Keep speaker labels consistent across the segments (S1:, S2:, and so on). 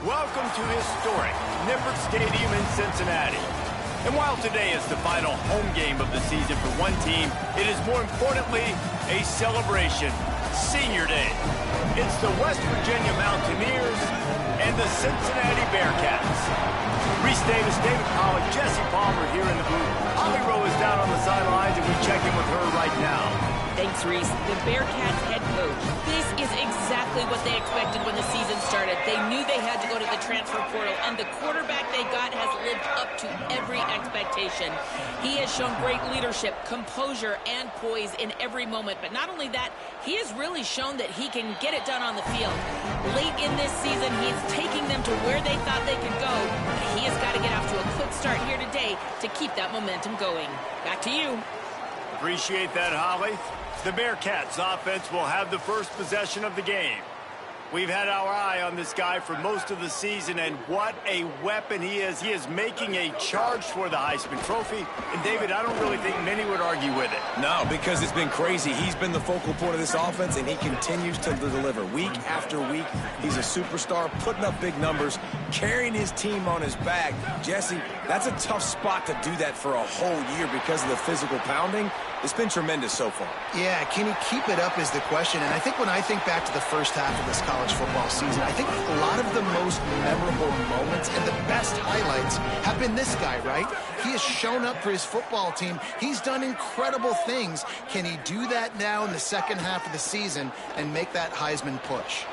S1: Welcome to historic Nippert Stadium in Cincinnati. And while today is the final home game of the season for one team, it is more importantly a celebration, Senior Day. It's the West Virginia Mountaineers and the Cincinnati Bearcats. Reese Davis, David Pollock, Jesse Palmer here in the booth. Holly Rowe is down on the sidelines, and we check in with her right now.
S2: Thanks, Reese. The Bearcats head coach. This is exactly what they expected when the season started. They knew they had to go to the transfer portal, and the quarterback they got has lived up to every expectation. He has shown great leadership, composure, and poise in every moment. But not only that, he has really shown that he can get it done on the field. Late in this season, he's taking them to where they thought they could go. But he has got to get off to a quick start here today to keep that momentum going. Back to you.
S1: Appreciate that, Holly. The Bearcats offense will have the first possession of the game. We've had our eye on this guy for most of the season, and what a weapon he is. He is making a charge for the Heisman Trophy. And, David, I don't really think many would argue with it.
S3: No, because it's been crazy. He's been the focal point of this offense, and he continues to deliver week after week. He's a superstar, putting up big numbers, carrying his team on his back. Jesse, that's a tough spot to do that for a whole year because of the physical pounding. It's been tremendous so far.
S4: Yeah, can he keep it up is the question. And I think when I think back to the first half of this college football season, I think a lot of the most memorable moments and the best highlights have been this guy, right? He has shown up for his football team. He's done incredible things. Can he do that now in the second half of the season and make that Heisman push?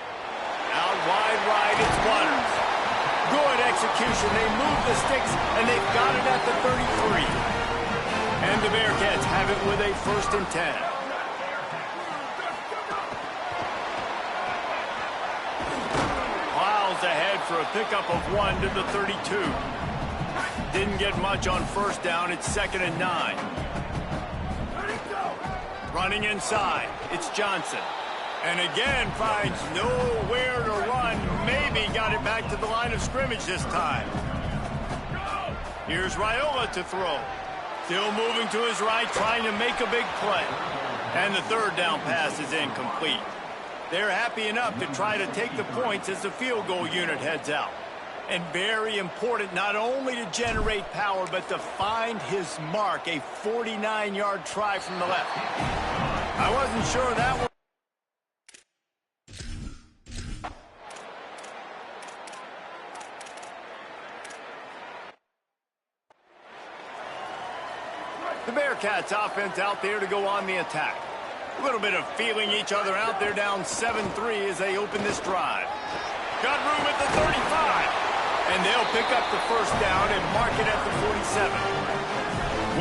S1: Out wide right, it's Waters. Good execution. They move the sticks, and they've got it at the 33. And the Bearcats have it with a 1st and 10. Miles ahead for a pickup of 1 to the 32. Didn't get much on 1st down. It's 2nd and 9. Running inside. It's Johnson. And again finds nowhere to run. Maybe got it back to the line of scrimmage this time. Here's Raiola to throw. Still moving to his right, trying to make a big play. And the 3rd down pass is incomplete. They're happy enough to try to take the points as the field goal unit heads out. And very important not only to generate power, but to find his mark, a 49-yard try from the left. I wasn't sure that was... The Bearcats offense out there to go on the attack. A little bit of feeling each other out there, down 7-3 as they open this drive. Got room at the 35. And they'll pick up the 1st down and mark it at the 47.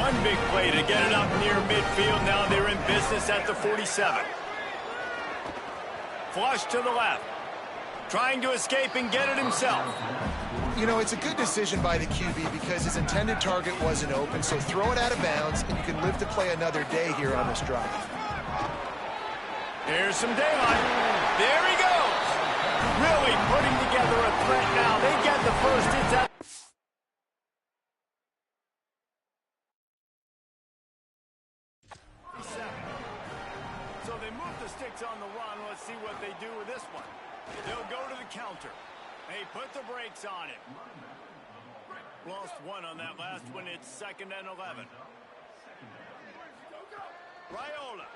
S1: One big play to get it up near midfield. Now they're in business at the 47. Flush to the left. Trying to escape and get it himself.
S4: You know, it's a good decision by the QB because his intended target wasn't open, so throw it out of bounds, and you can live to play another day here on this drive.
S1: Here's some daylight. There he goes. Really putting together a threat now. They get the 1st. It's at... So they move the sticks on the run. Let's see what they do with this one. They'll go to the counter. They put the brakes on it. Lost 1 on that last one. It's 2nd and 11. Raiola.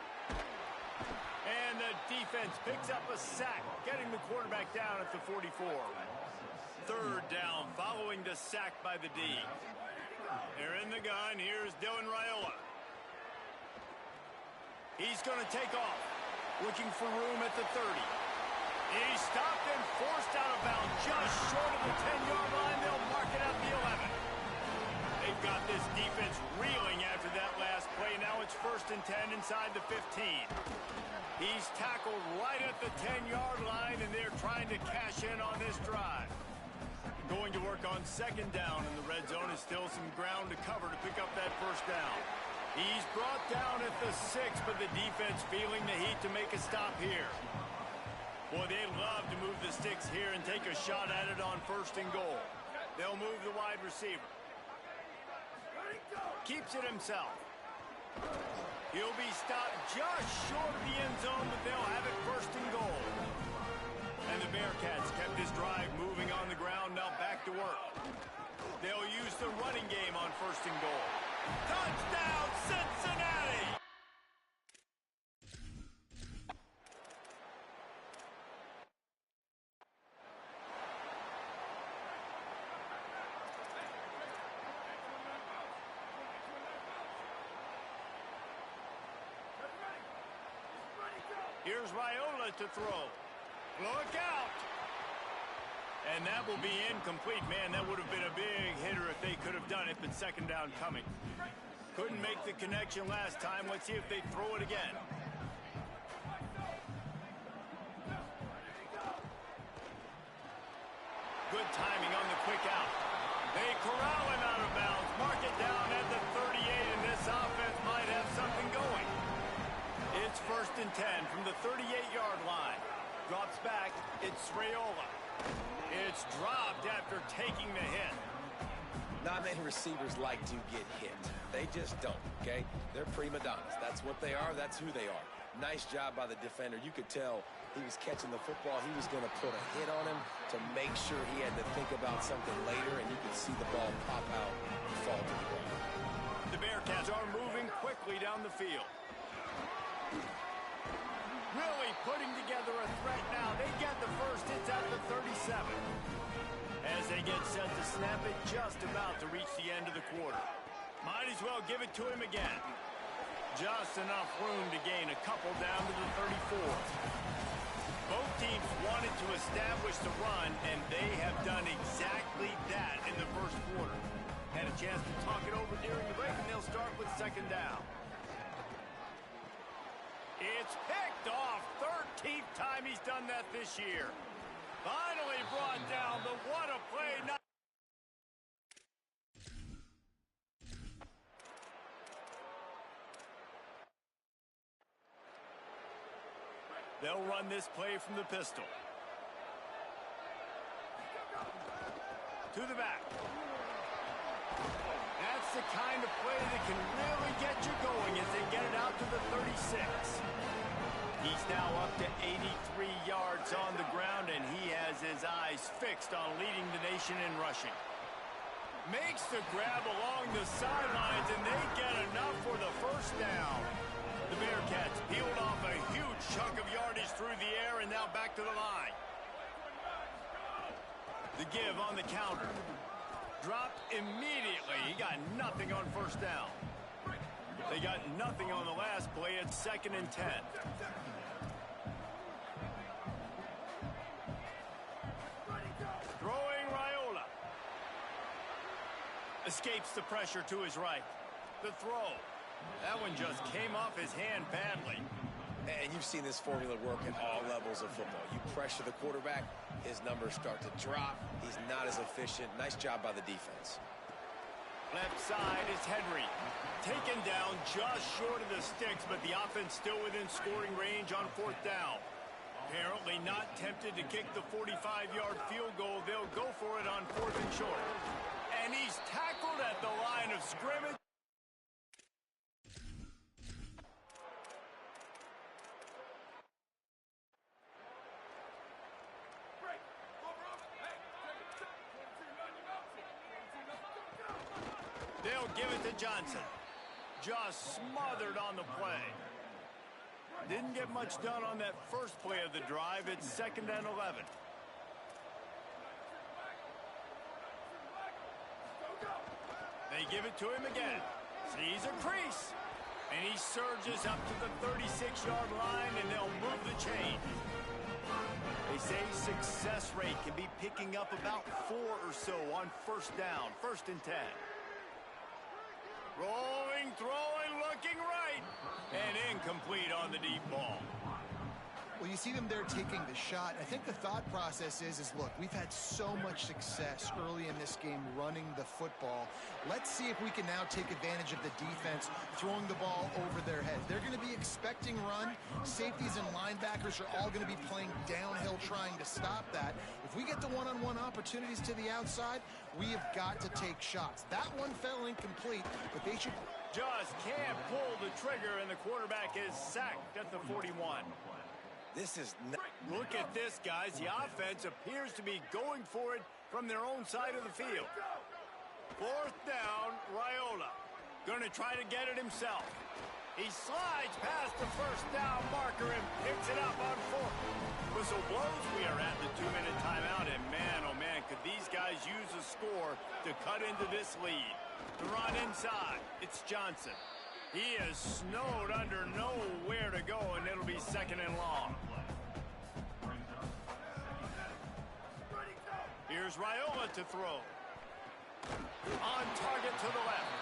S1: And the defense picks up a sack, getting the quarterback down at the 44. 3rd down, following the sack by the D. They're in the gun. Here's Dylan Raiola. He's going to take off, looking for room at the 30. He stopped and forced out of bounds just short of the 10-yard line. They'll mark it at the 11. They've got this defense reeling after that last play. Now it's 1st and 10 inside the 15. He's tackled right at the 10-yard line, and they're trying to cash in on this drive. Going to work on 2nd down in the red zone. Is still some ground to cover to pick up that 1st down. He's brought down at the 6, but the defense feeling the heat to make a stop here. Boy, they love to move the sticks here and take a shot at it on 1st and goal. They'll move the wide receiver. Keeps it himself. He'll be stopped just short of the end zone, but they'll have it 1st and goal. And the Bearcats kept this drive moving on the ground, now back to work. They'll use the running game on 1st and goal. Touchdown, Cincinnati! Here's Raiola to throw. Look out! And that will be incomplete. Man, that would have been a big hitter if they could have done it, but 2nd down coming. Couldn't make the connection last time. Let's see if they throw it again. Good timing on the quick out. They corral him out of bounds. Mark it down at the 38, and this offense might have something going. It's 1st and 10 from the 38-yard line. Drops back. It's Raiola. It's dropped after taking the hit.
S3: Not many receivers like to get hit. They just don't, okay? They're prima donnas. That's what they are. That's who they are. Nice job by the defender. You could tell he was catching the football. He was going to put a hit on him to make sure he had to think about something later, and you could see the ball pop out and fall to the ground.
S1: The Bearcats are moving quickly down the field. Really putting together a threat now. They get the first. It's at the 37. As they get set to snap it, just about to reach the end of the quarter. Might as well give it to him again. Just enough room to gain a couple down to the 34. Both teams wanted to establish the run, and they have done exactly that in the 1st quarter. Had a chance to talk it over during the break, and they'll start with 2nd down. It's picked off. 13th time he's done that this year. Finally brought down. The what a play. They'll run this play from the pistol. To the back. That's the kind of play that can really get you going as they get it out to the 36. He's now up to 83 yards on the ground, and he has his eyes fixed on leading the nation in rushing. Makes the grab along the sidelines, and they get enough for the 1st down. The Bearcats peeled off a huge chunk of yardage through the air, and now back to the line. The give on the counter. Dropped immediately. He got nothing on 1st down. They got nothing on the last play. It's 2nd and 10. Throwing Raiola. Escapes the pressure to his right. The throw. That one just came off his hand badly.
S3: And you've seen this formula work at all levels of football. You pressure the quarterback, his numbers start to drop. He's not as efficient. Nice job by the defense.
S1: Left side is Henry. Taken down just short of the sticks, but the offense still within scoring range on 4th down. Apparently not tempted to kick the 45-yard field goal. They'll go for it on 4th and short. And he's tackled at the line of scrimmage. They'll give it to Johnson. Just smothered on the play. Didn't get much done on that first play of the drive. It's 2nd and 11. They give it to him again. Sees a crease. And he surges up to the 36-yard line, and they'll move the chain. They say success rate can be picking up about 4 or so on 1st down, 1st and 10. Rolling, throwing, looking right. And incomplete on the deep ball.
S4: Well, you see them there taking the shot. I think the thought process is look, we've had so much success early in this game running the football. Let's see if we can now take advantage of the defense throwing the ball over their heads. They're going to be expecting run. Safeties and linebackers are all going to be playing downhill trying to stop that. If we get the one-on-one opportunities to the outside, we have got to take shots. That one fell incomplete, but they should...
S1: Just can't pull the trigger, and the quarterback is sacked at the 41.
S3: This is
S1: Look at this, guys. The offense appears to be going for it from their own side of the field. Fourth down, Raiola. Going to try to get it himself. He slides past the first down marker and picks it up on fourth. Whistle blows. We are at the 2-minute timeout, and man, oh man, could these guys use a score to cut into this lead. The run inside. It's Johnson. He is snowed under, nowhere to go, and it'll be second and long. Here's Raiola to throw. On target to the left.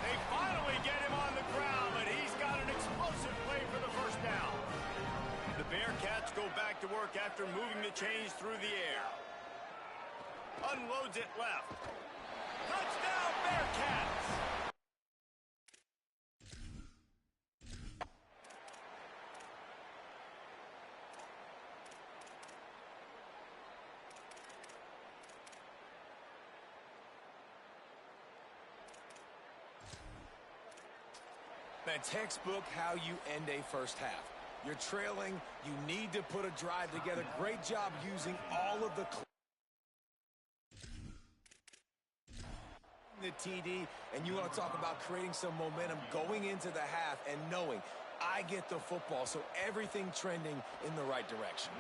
S1: They finally get him on the ground, but he's got an explosive play for the first down. The Bearcats go back to work after moving the chains through the air. Unloads it left. Touchdown, Bearcats!
S3: Man, textbook how you end a first half. You're trailing. You need to put a drive together. Great job using all of the TD, and you want to talk about creating some momentum going into the half and knowing I get the football, so everything trending in the right direction.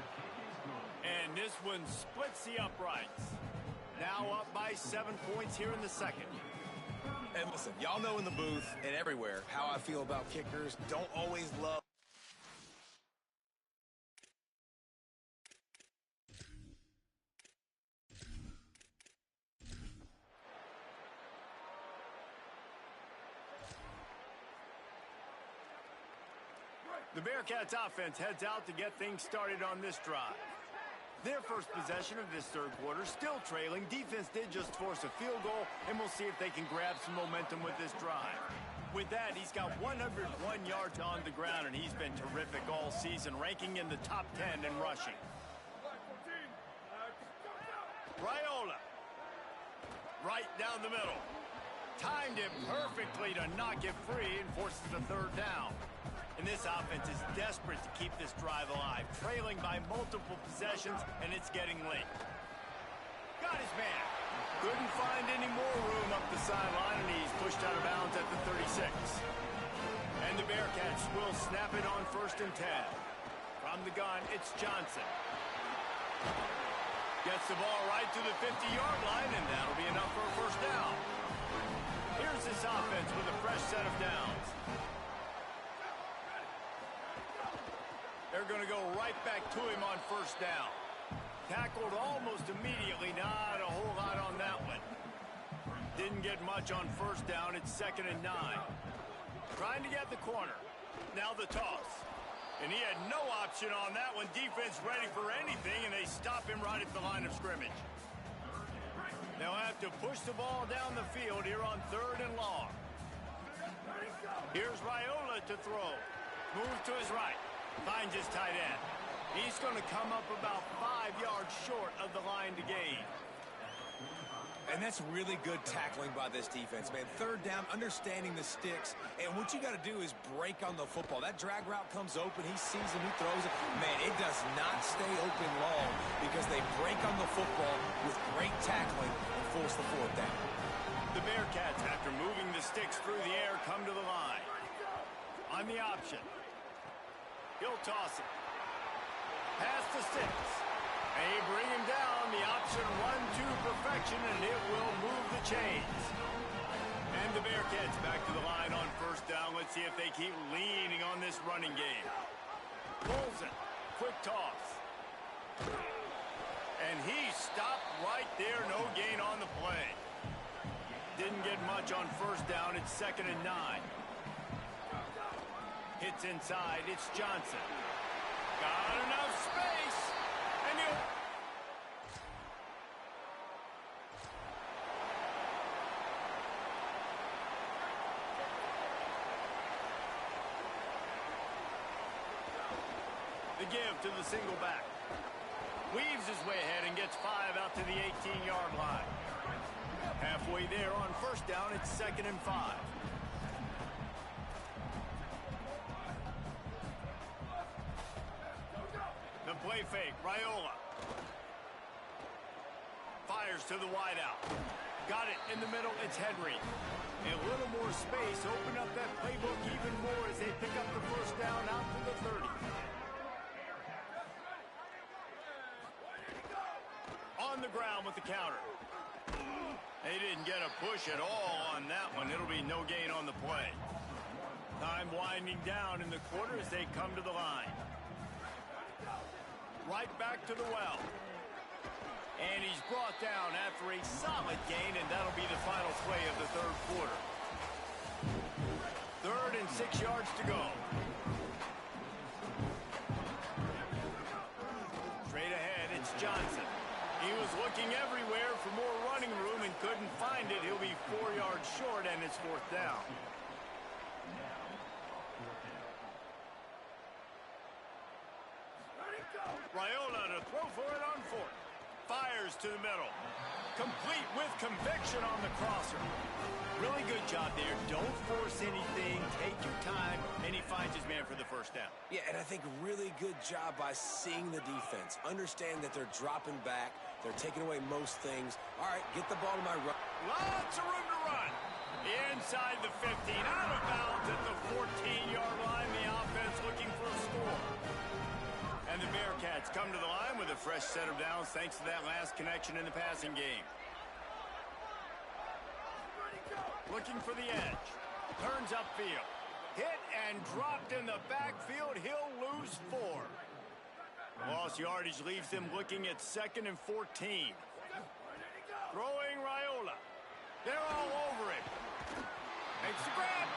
S1: And this one splits the uprights. Now up by 7 points here in the second.
S3: And listen, y'all know in the booth and everywhere how I feel about kickers. Don't always love.
S1: The Bearcats offense heads out to get things started on this drive. Their first possession of this third quarter, still trailing. Defense did just force a field goal, and we'll see if they can grab some momentum with this drive. With that, he's got 101 yards on the ground, and he's been terrific all season, ranking in the top 10 in rushing. Raiola. Right down the middle. Timed it perfectly to knock it free and forces the third down. And this offense is desperate to keep this drive alive, trailing by multiple possessions, and it's getting late. Got his man. Couldn't find any more room up the sideline, and he's pushed out of bounds at the 36. And the Bearcats will snap it on 1st and 10. From the gun, it's Johnson. Gets the ball right to the 50-yard line, and that'll be enough for a first down. Here's this offense with a fresh set of downs. They're going to go right back to him on 1st down. Tackled almost immediately. Not a whole lot on that one. Didn't get much on 1st down. It's 2nd and 9. Trying to get the corner. Now the toss. And he had no option on that one. Defense ready for anything, and they stop him right at the line of scrimmage. They'll have to push the ball down the field here on 3rd and long. Here's Raiola to throw. Moves to his right. Finds his tight end. He's going to come up about 5 yards short of the line to gain.
S3: And that's really good tackling by this defense, man. 3rd down, understanding the sticks. And what you got to do is break on the football. That drag route comes open. He sees him. He throws it. Man, it does not stay open long because they break on the football with great tackling and force the 4th down.
S1: The Bearcats, after moving the sticks through the air, come to the line. On the option. He'll toss it. Past the 6. They bring him down. The option run to perfection, and it will move the chains. And the Bearcats back to the line on 1st down. Let's see if they keep leaning on this running game. Pulls it. Quick toss. And he stopped right there. No gain on the play. Didn't get much on 1st down. It's 2nd and 9. Hits inside. It's Johnson. Got enough space. And he'll... The give to the single back. Weaves his way ahead and gets 5 out to the 18-yard line. Halfway there on 1st down, it's 2nd and 5. Play fake, Raiola. Fires to the wideout. Got it in the middle, it's Henry. A little more space, open up that playbook even more as they pick up the first down out to the 30. On the ground with the counter. They didn't get a push at all on that one. It'll be no gain on the play. Time winding down in the quarter as they come to the line. Right back to the well. And he's brought down after a solid gain, and that'll be the final play of the third quarter. 3rd and 6 yards to go. Straight ahead, it's Johnson. He was looking everywhere for more running room and couldn't find it. He'll be 4 yards short, and it's 4th down. Raiola to throw for it on 4th. Fires to the middle. Complete with conviction on the crosser. Really good job there. Don't force anything. Take your time. And he finds his man for the first down.
S3: Yeah, and I think really good job by seeing the defense. Understand that they're dropping back. They're taking away most things. All right, get the ball to my run.
S1: Lots of room to run. Inside the 15. Out of bounds at the 14-yard line. The offense looking for a score. And the Bearcats come to the line with a fresh set of downs thanks to that last connection in the passing game. Looking for the edge. Turns upfield. Hit and dropped in the backfield. He'll lose 4. Lost yardage leaves them looking at 2nd and 14. Throwing Raiola. They're all over him. Makes the grab.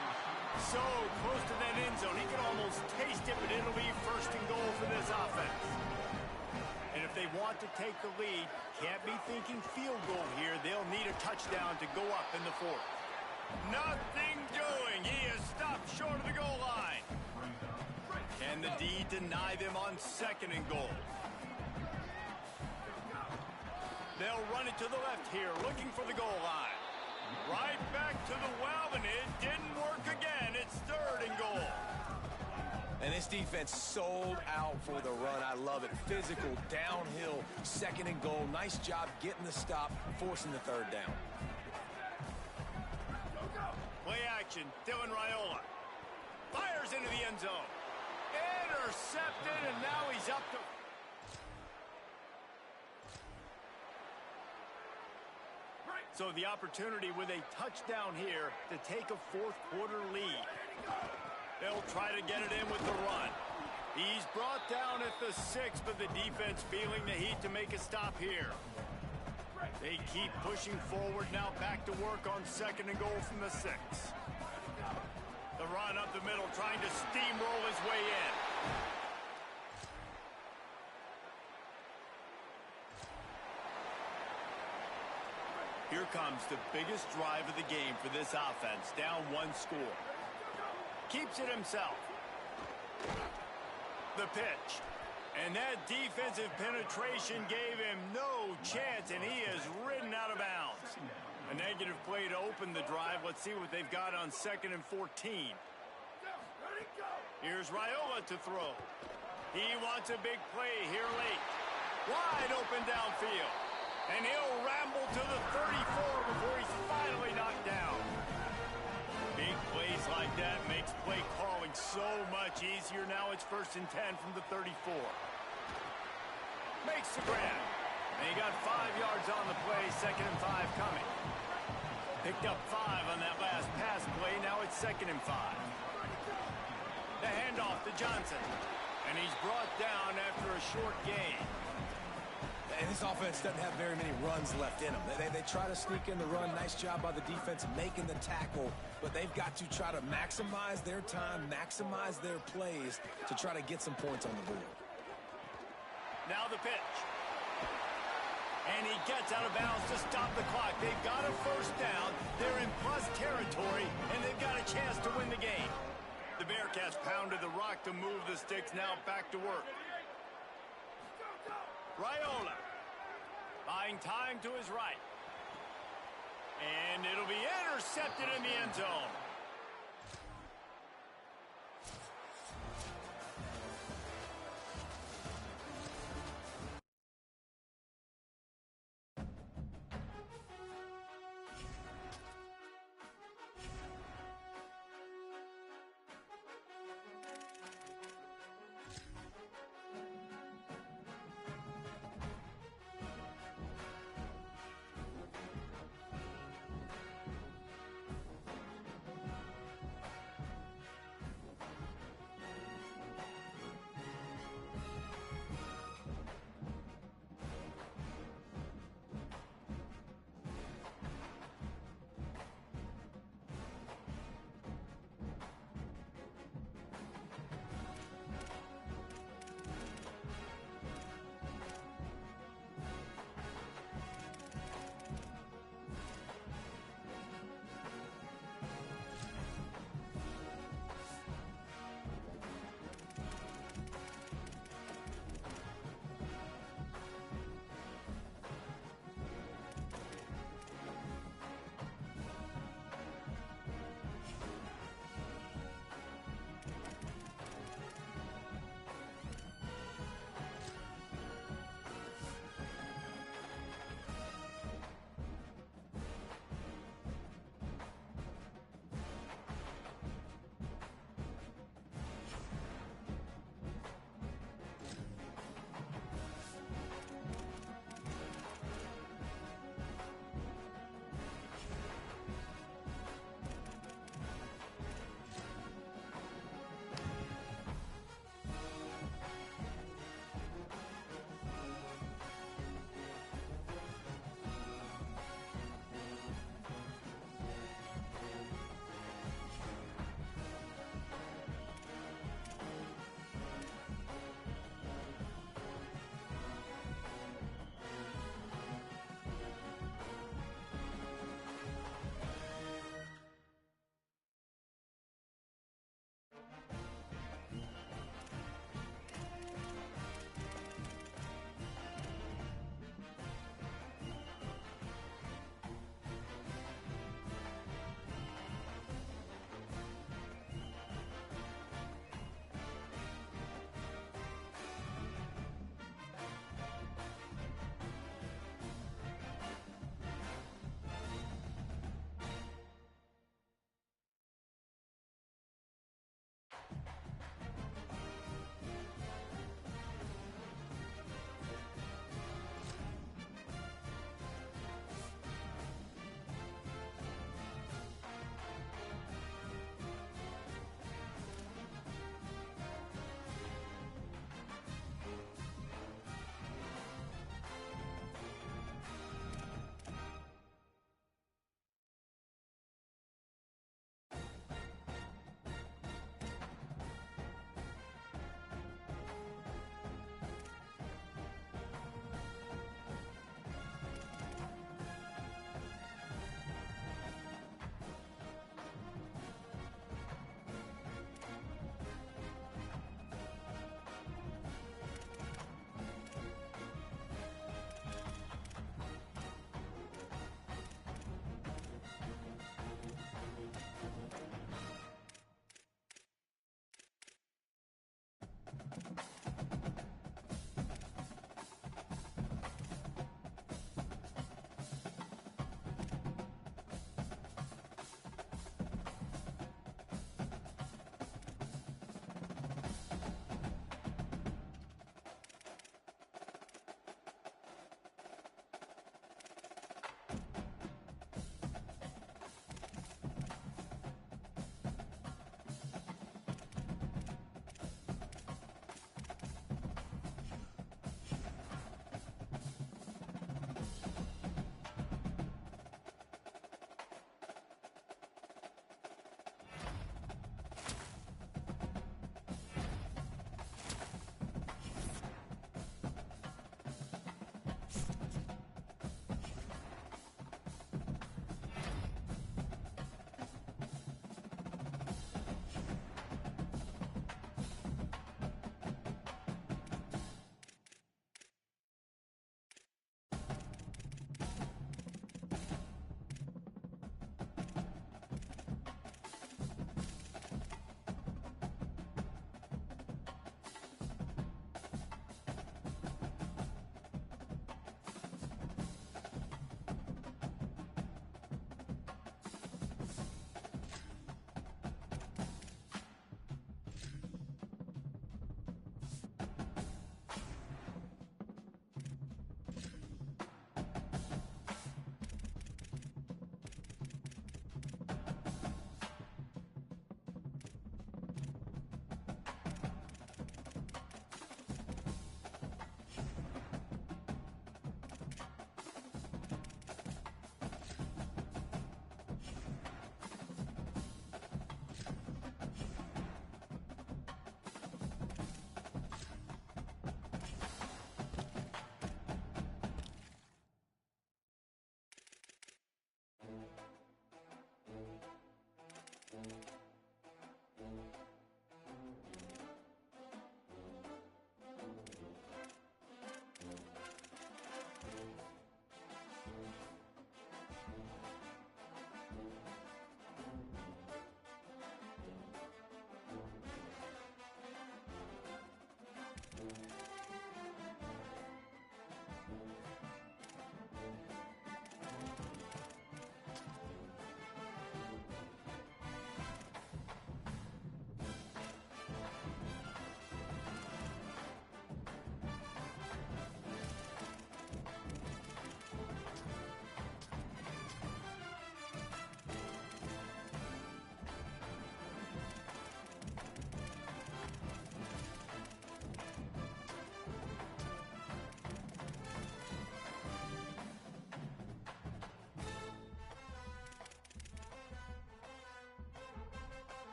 S1: So close to that end zone. He can almost taste it, but it'll be 1st and goal for this offense. And if they want to take the lead, can't be thinking field goal here. They'll need a touchdown to go up in the 4th. Nothing doing. He is stopped short of the goal line. Can the D deny them on 2nd and goal? They'll run it to the left here, looking for the goal line. Right back to the well, and it didn't work again. It's 3rd and goal.
S3: And this defense sold out for the run. I love it. Physical, downhill, 2nd and goal. Nice job getting the stop, forcing the 3rd down.
S1: Play action, Dylan Raiola. Fires into the end zone. Intercepted, and now he's up to... So the opportunity with a touchdown here to take a 4th quarter lead. They'll try to get it in with the run. He's brought down at the 6, but the defense feeling the heat to make a stop here. They keep pushing forward now, back to work on 2nd and goal from the 6. The run up the middle, trying to steamroll his way in. Here comes the biggest drive of the game for this offense, down 1 score. Keeps it himself. The pitch. And that defensive penetration gave him no chance, and he is ridden out of bounds. A negative play to open the drive. Let's see what they've got on 2nd and 14. Here's Raiola to throw. He wants a big play here late. Wide open downfield. And he'll ramble to the 34 before he's finally knocked down. Big plays like that makes play calling so much easier. Now it's 1st and 10 from the 34. Makes the grab. And he got 5 yards on the play, 2nd and 5 coming. Picked up 5 on that last pass play. Now it's 2nd and 5. The handoff to Johnson. And he's brought down after a short gain.
S3: And this offense doesn't have very many runs left in them. They try to sneak in the run. Nice job by the defense making the tackle. But they've got to try to maximize their time, maximize their plays to try to get some points on the board.
S1: Now the pitch. And he gets out of bounds to stop the clock. They've got a 1st down. They're in plus territory, and they've got a chance to win the game. The Bearcats pounded the rock to move the sticks. Now back to work. Raiola. Buying time to his right. And it'll be intercepted in the end zone.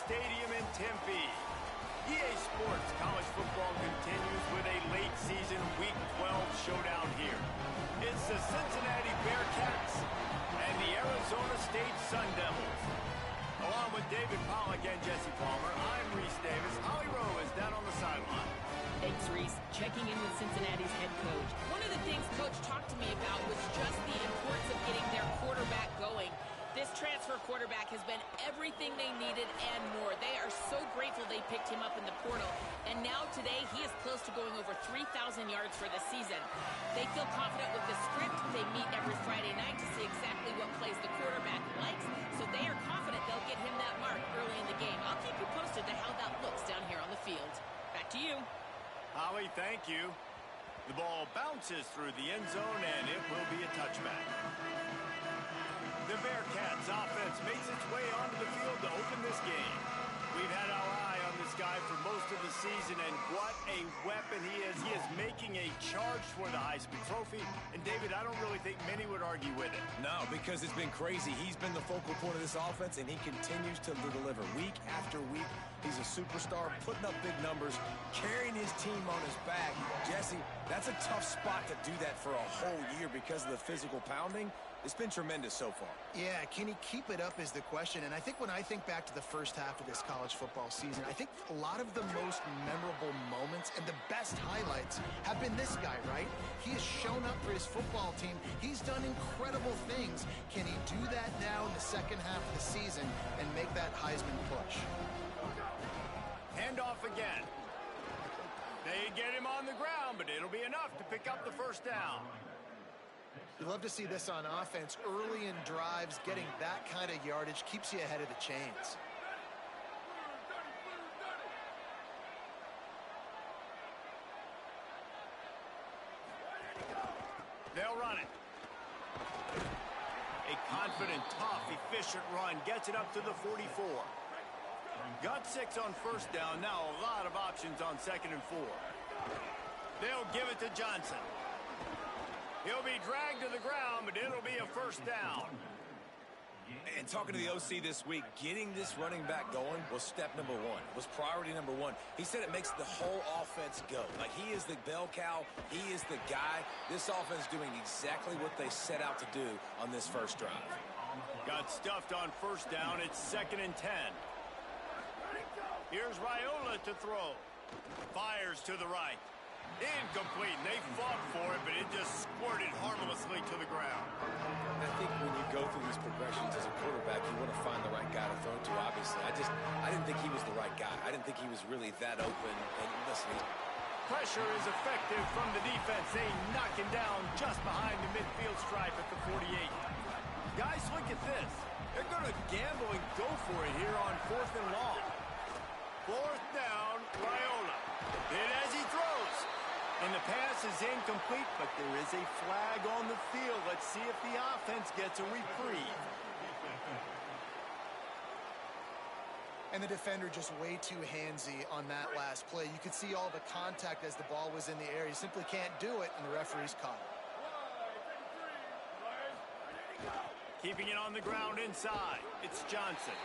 S1: Stadium in Tempe. EA Sports College Football continues with a late-season Week 12 showdown here. It's the Cincinnati Bearcats and the Arizona State Sun Devils. Along with David Pollack and Jesse Palmer, I'm Reese Davis. Holly Rowe is down on the sideline.
S2: Thanks, Reese. Checking in with Cincinnati's head coach. One of the things Coach talked to me about was just the importance of getting their quarterback going. This transfer quarterback has been everything they needed and more. They are so grateful they picked him up in the portal. And now today, he is close to going over 3,000 yards for the season. They feel confident with the script. They meet every Friday night to see exactly what plays the quarterback likes. So they are confident they'll get him that mark early in the game. I'll keep you posted to how that looks down here on the field. Back to you.
S1: Holly, thank you. The ball bounces through the end zone, and it will be a touchback. The Bearcats offense makes its way onto the field to open this game. We've had our eye on this guy for most of the season, and what a weapon he is. He is making a charge for the Heisman Trophy. And, David, I don't really think many would argue with it.
S3: No, because it's been crazy. He's been the focal point of this offense, and he continues to deliver week after week. He's a superstar, putting up big numbers, carrying his team on his back. Jesse, that's a tough spot to do that for a whole year because of the physical pounding. It's been tremendous so far.
S4: Yeah, can he keep it up is the question. And I think when I think back to the first half of this college football season, I think a lot of the most memorable moments and the best highlights have been this guy, right? He has shown up for his football team. He's done incredible things. Can he do that now in the second half of the season and make that Heisman push?
S1: Handoff again. They get him on the ground, but it'll be enough to pick up the first down.
S4: You love to see this on offense. Early in drives, getting that kind of yardage keeps you ahead of the chains.
S1: They'll run it. A confident, tough, efficient run gets it up to the 44. Got 6 on first down. Now a lot of options on 2nd and 4. They'll give it to Johnson. He'll be dragged to the ground, but it'll be a first down.
S3: And talking to the OC this week, getting this running back going was step number one, was priority number one. He said it makes the whole offense go. Like, he is the bell cow. He is the guy. This offense doing exactly what they set out to do on this first drive.
S1: Got stuffed on first down. It's 2nd and 10. Here's Raiola to throw. Fires to the right. Incomplete. They fought for it, but it just squirted harmlessly to the ground.
S3: I think when you go through these progressions as a quarterback, you want to find the right guy to throw to, obviously. I didn't think he was the right guy. I didn't think he was really that open. And listen,
S1: pressure is effective from the defense. They knock him down just behind the midfield stripe at the 48. Guys, look at this. They're going to gamble and go for it here on 4th and long. 4th down, Raiola. Hit as he throws. And the pass is incomplete, but there is a flag on the field. Let's see if the offense gets a reprieve.
S4: And the defender just way too handsy on that last play. You could see all the contact as the ball was in the air. You simply can't do it, and the referee's caught it.
S1: Keeping it on the ground inside. It's Johnson.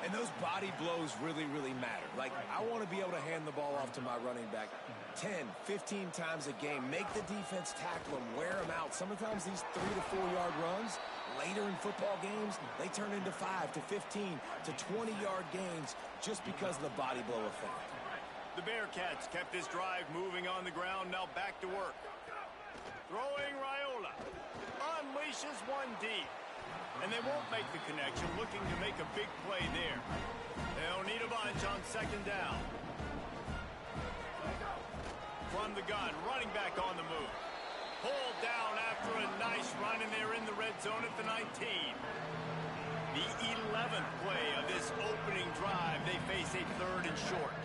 S3: And those body blows really, really matter. Like, I want to be able to hand the ball off to my running back 10, 15 times a game. Make the defense tackle them, wear them out. Sometimes these 3 to 4 yard runs, later in football games, they turn into 5 to 15 to 20 yard gains just because of the body blow effect.
S1: The Bearcats kept this drive moving on the ground, now back to work. Throwing Raiola. Unleashes one deep. And they won't make the connection, looking to make a big play there. They'll need a bunch on 2nd down. From the gun, running back on the move. Pulled down after a nice run, and they're in the red zone at the 19. The 11th play of this opening drive. They face a 3rd and short.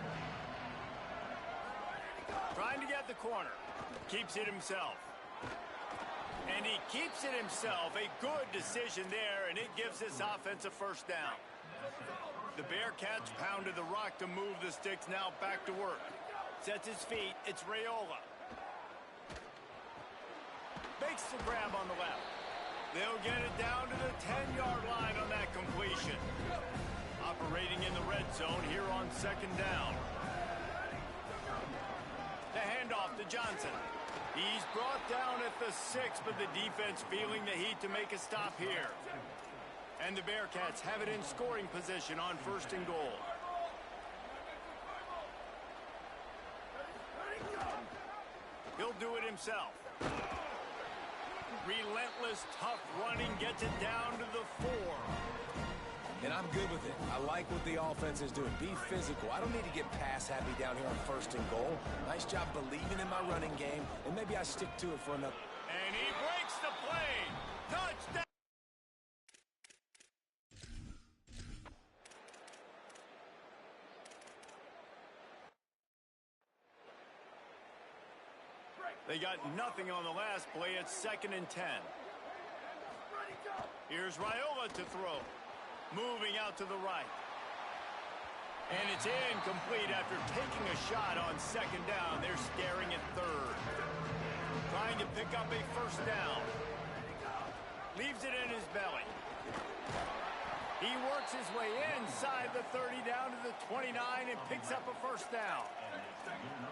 S1: Trying to get the corner. Keeps it himself. And he keeps it himself. A good decision there, and it gives this offense a first down. The Bearcats pounded the rock to move the sticks, now back to work. Sets his feet. It's Raiola. Makes the grab on the left. They'll get it down to the 10-yard line on that completion. Operating in the red zone here on second down. The handoff to Johnson. He's brought down at the 6, but the defense feeling the heat to make a stop here. And the Bearcats have it in scoring position on first and goal. He'll do it himself. Relentless, tough running gets it down to the 4.
S3: And I'm good with it. I like what the offense is doing. Be physical. I don't need to get pass happy down here on first and goal. Nice job believing in my running game, and maybe I stick to it for another.
S1: And he breaks the play. Touchdown. They got nothing on the last play. It's 2nd and 10. Here's Raiola to throw. Moving out to the right. And it's incomplete after taking a shot on second down. They're staring at third. Trying to pick up a first down. Leaves it in his belly. He works his way inside the 30 down to the 29 and picks up a first down.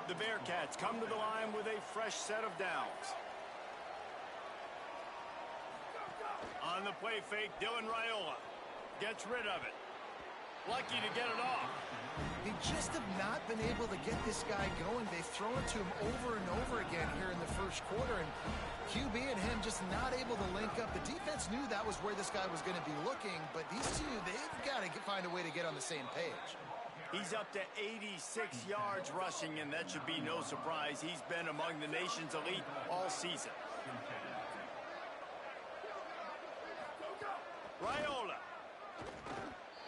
S1: The Bearcats come to the line with a fresh set of downs. On the play fake, Dylan Raiola gets rid of it. Lucky to get it off.
S4: They just have not been able to get this guy going. They've thrown it to him over and over again here in the first quarter, and QB and him just not able to link up. The defense knew that was where this guy was going to be looking, but these two, they've got to find a way to get on the same page.
S1: He's up to 86 yards rushing, and that should be no surprise. He's been among the nation's elite all season. Raiola.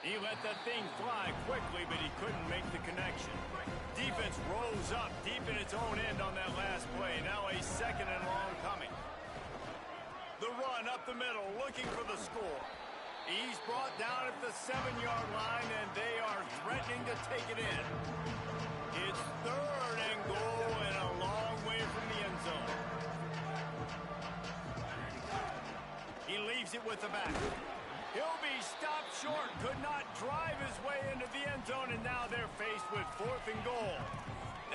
S1: He let that thing fly quickly, but he couldn't make the connection. Defense rose up deep in its own end on that last play. Now a 2nd and long coming. The run up the middle, looking for the score. He's brought down at the 7-yard line, and they are threatening to take it in. It's 3rd and goal and a long way from the end zone. He leaves it with the back. He'll be stopped short, could not drive his way into the end zone, and now they're faced with 4th and goal.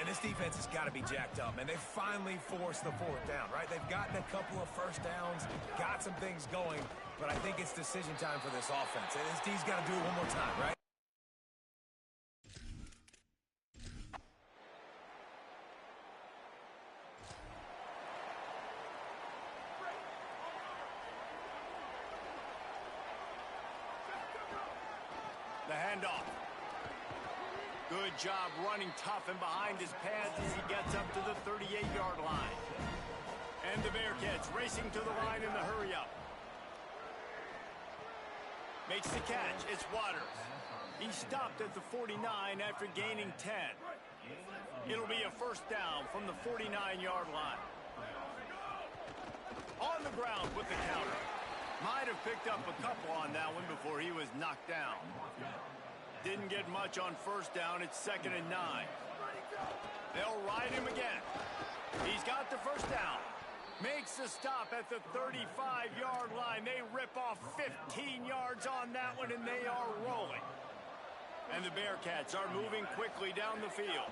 S3: And this defense has got to be jacked up, and they finally forced the 4th down, right? They've gotten a couple of first downs, got some things going, but I think it's decision time for this offense. And this D's got to do it one more time, right?
S1: The handoff. Good job running tough and behind his pads as he gets up to the 38-yard line. And the Bearcats racing to the line in the hurry-up. Makes the catch. It's Waters. He stopped at the 49 after gaining 10. It'll be a first down from the 49-yard line. On the ground with the counter. Might have picked up a couple on that one before he was knocked down. Didn't get much on first down. It's 2nd and 9. They'll ride him again. He's got the first down. Makes the stop at the 35-yard line. They rip off 15 yards on that one, and they are rolling. And the Bearcats are moving quickly down the field.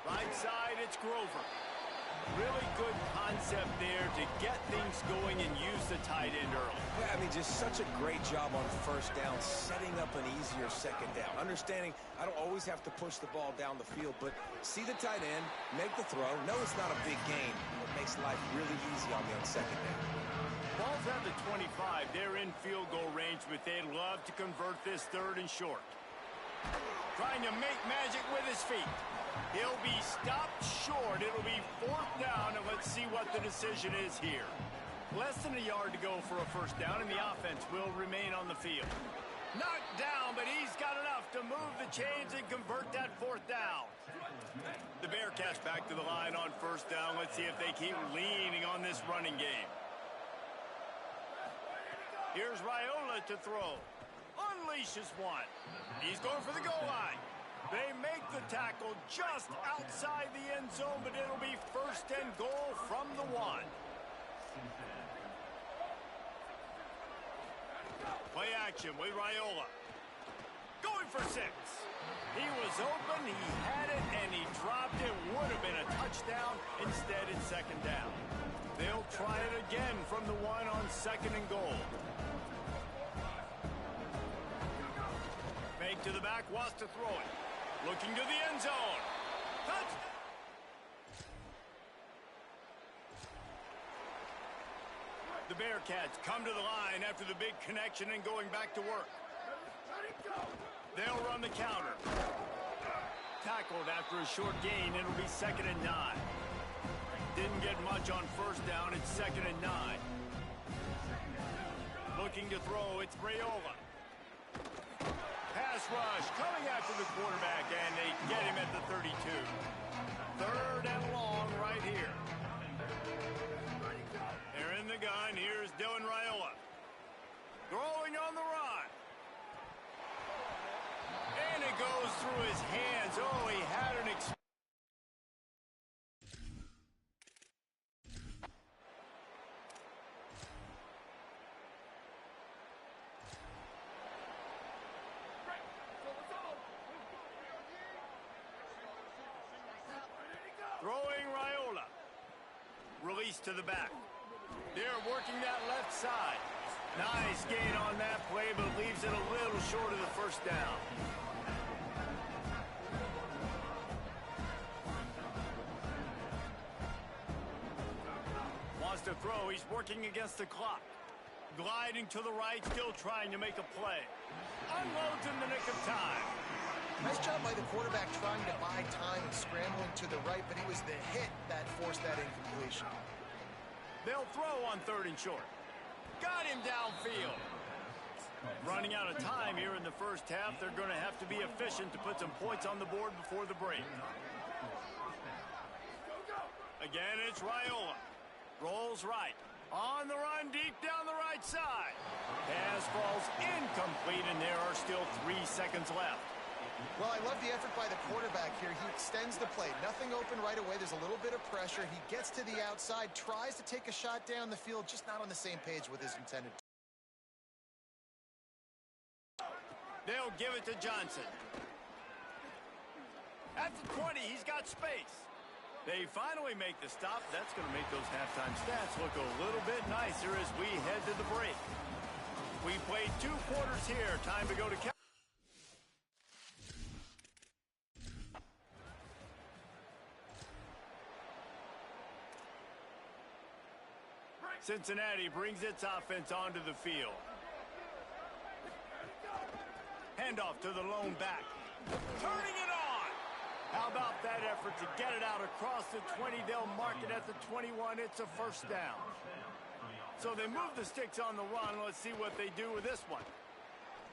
S1: Right side, it's Grover. Really good concept there to get things going and use the tight end early.
S3: Yeah, I mean, just such a great job on first down, setting up an easier second down. Understanding I don't always have to push the ball down the field, but see the tight end, make the throw. No, it's not a big gain, but makes life really easy on me on second down.
S1: Ball's at the 25. They're in field goal range, but they'd love to convert this 3rd and short. Trying to make magic with his feet. He'll be stopped short. It'll be 4th down, and let's see what the decision is here. Less than a yard to go for a first down, and the offense will remain on the field. Knocked down, but he's got enough to move the chains and convert that 4th down. The Bearcats back to the line on first down. Let's see if they keep leaning on this running game. Here's Raiola to throw. Unleashes one. He's going for the goal line. They make the tackle just outside the end zone, but it'll be 1st and goal from the 1. Play action with Raiola. Going for 6. He was open, he had it, and he dropped it. Would have been a touchdown. Instead, it's second down. They'll try it again from the 1 on 2nd and goal. Fake to the back, wants to throw it. Looking to the end zone. Touchdown! The Bearcats come to the line after the big connection and going back to work. They'll run the counter. Tackled after a short gain, it'll be 2nd and 9. Didn't get much on first down, it's 2nd and 9. Looking to throw, it's Raiola. Pass rush coming after the quarterback, and they get him at the 32. 3rd and long right here. They're in the gun. Here's Dylan Raiola. Throwing on the run. And it goes through his hands. Oh, he had an throwing Raiola. Release to the back. They're working that left side. Nice gain on that play, but leaves it a little short of the first down. Wants to throw. He's working against the clock. Gliding to the right, still trying to make a play. Unloads in the nick of time.
S4: Nice job by the quarterback trying to buy time and scrambling to the right, but it was the hit that forced that incompletion.
S1: They'll throw on 3rd and short. Got him downfield. Running out of time here in the first half. They're going to have to be efficient to put some points on the board before the break. Again, it's Raiola. Rolls right. On the run, deep down the right side. Pass falls incomplete, and there are still 3 seconds left.
S4: Well, I love the effort by the quarterback here. He extends the play. Nothing open right away. There's a little bit of pressure. He gets to the outside, tries to take a shot down the field, just not on the same page with his intended.
S1: They'll give it to Johnson. At the 20, he's got space. They finally make the stop. That's going to make those halftime stats look a little bit nicer as we head to the break. We played 2 quarters here. Time to go to Cincinnati brings its offense onto the field. Handoff to the lone back. Turning it on. How about that effort to get it out across the 20? They'll mark it at the 21. It's a first down. So they move the sticks on the run. Let's see what they do with this one.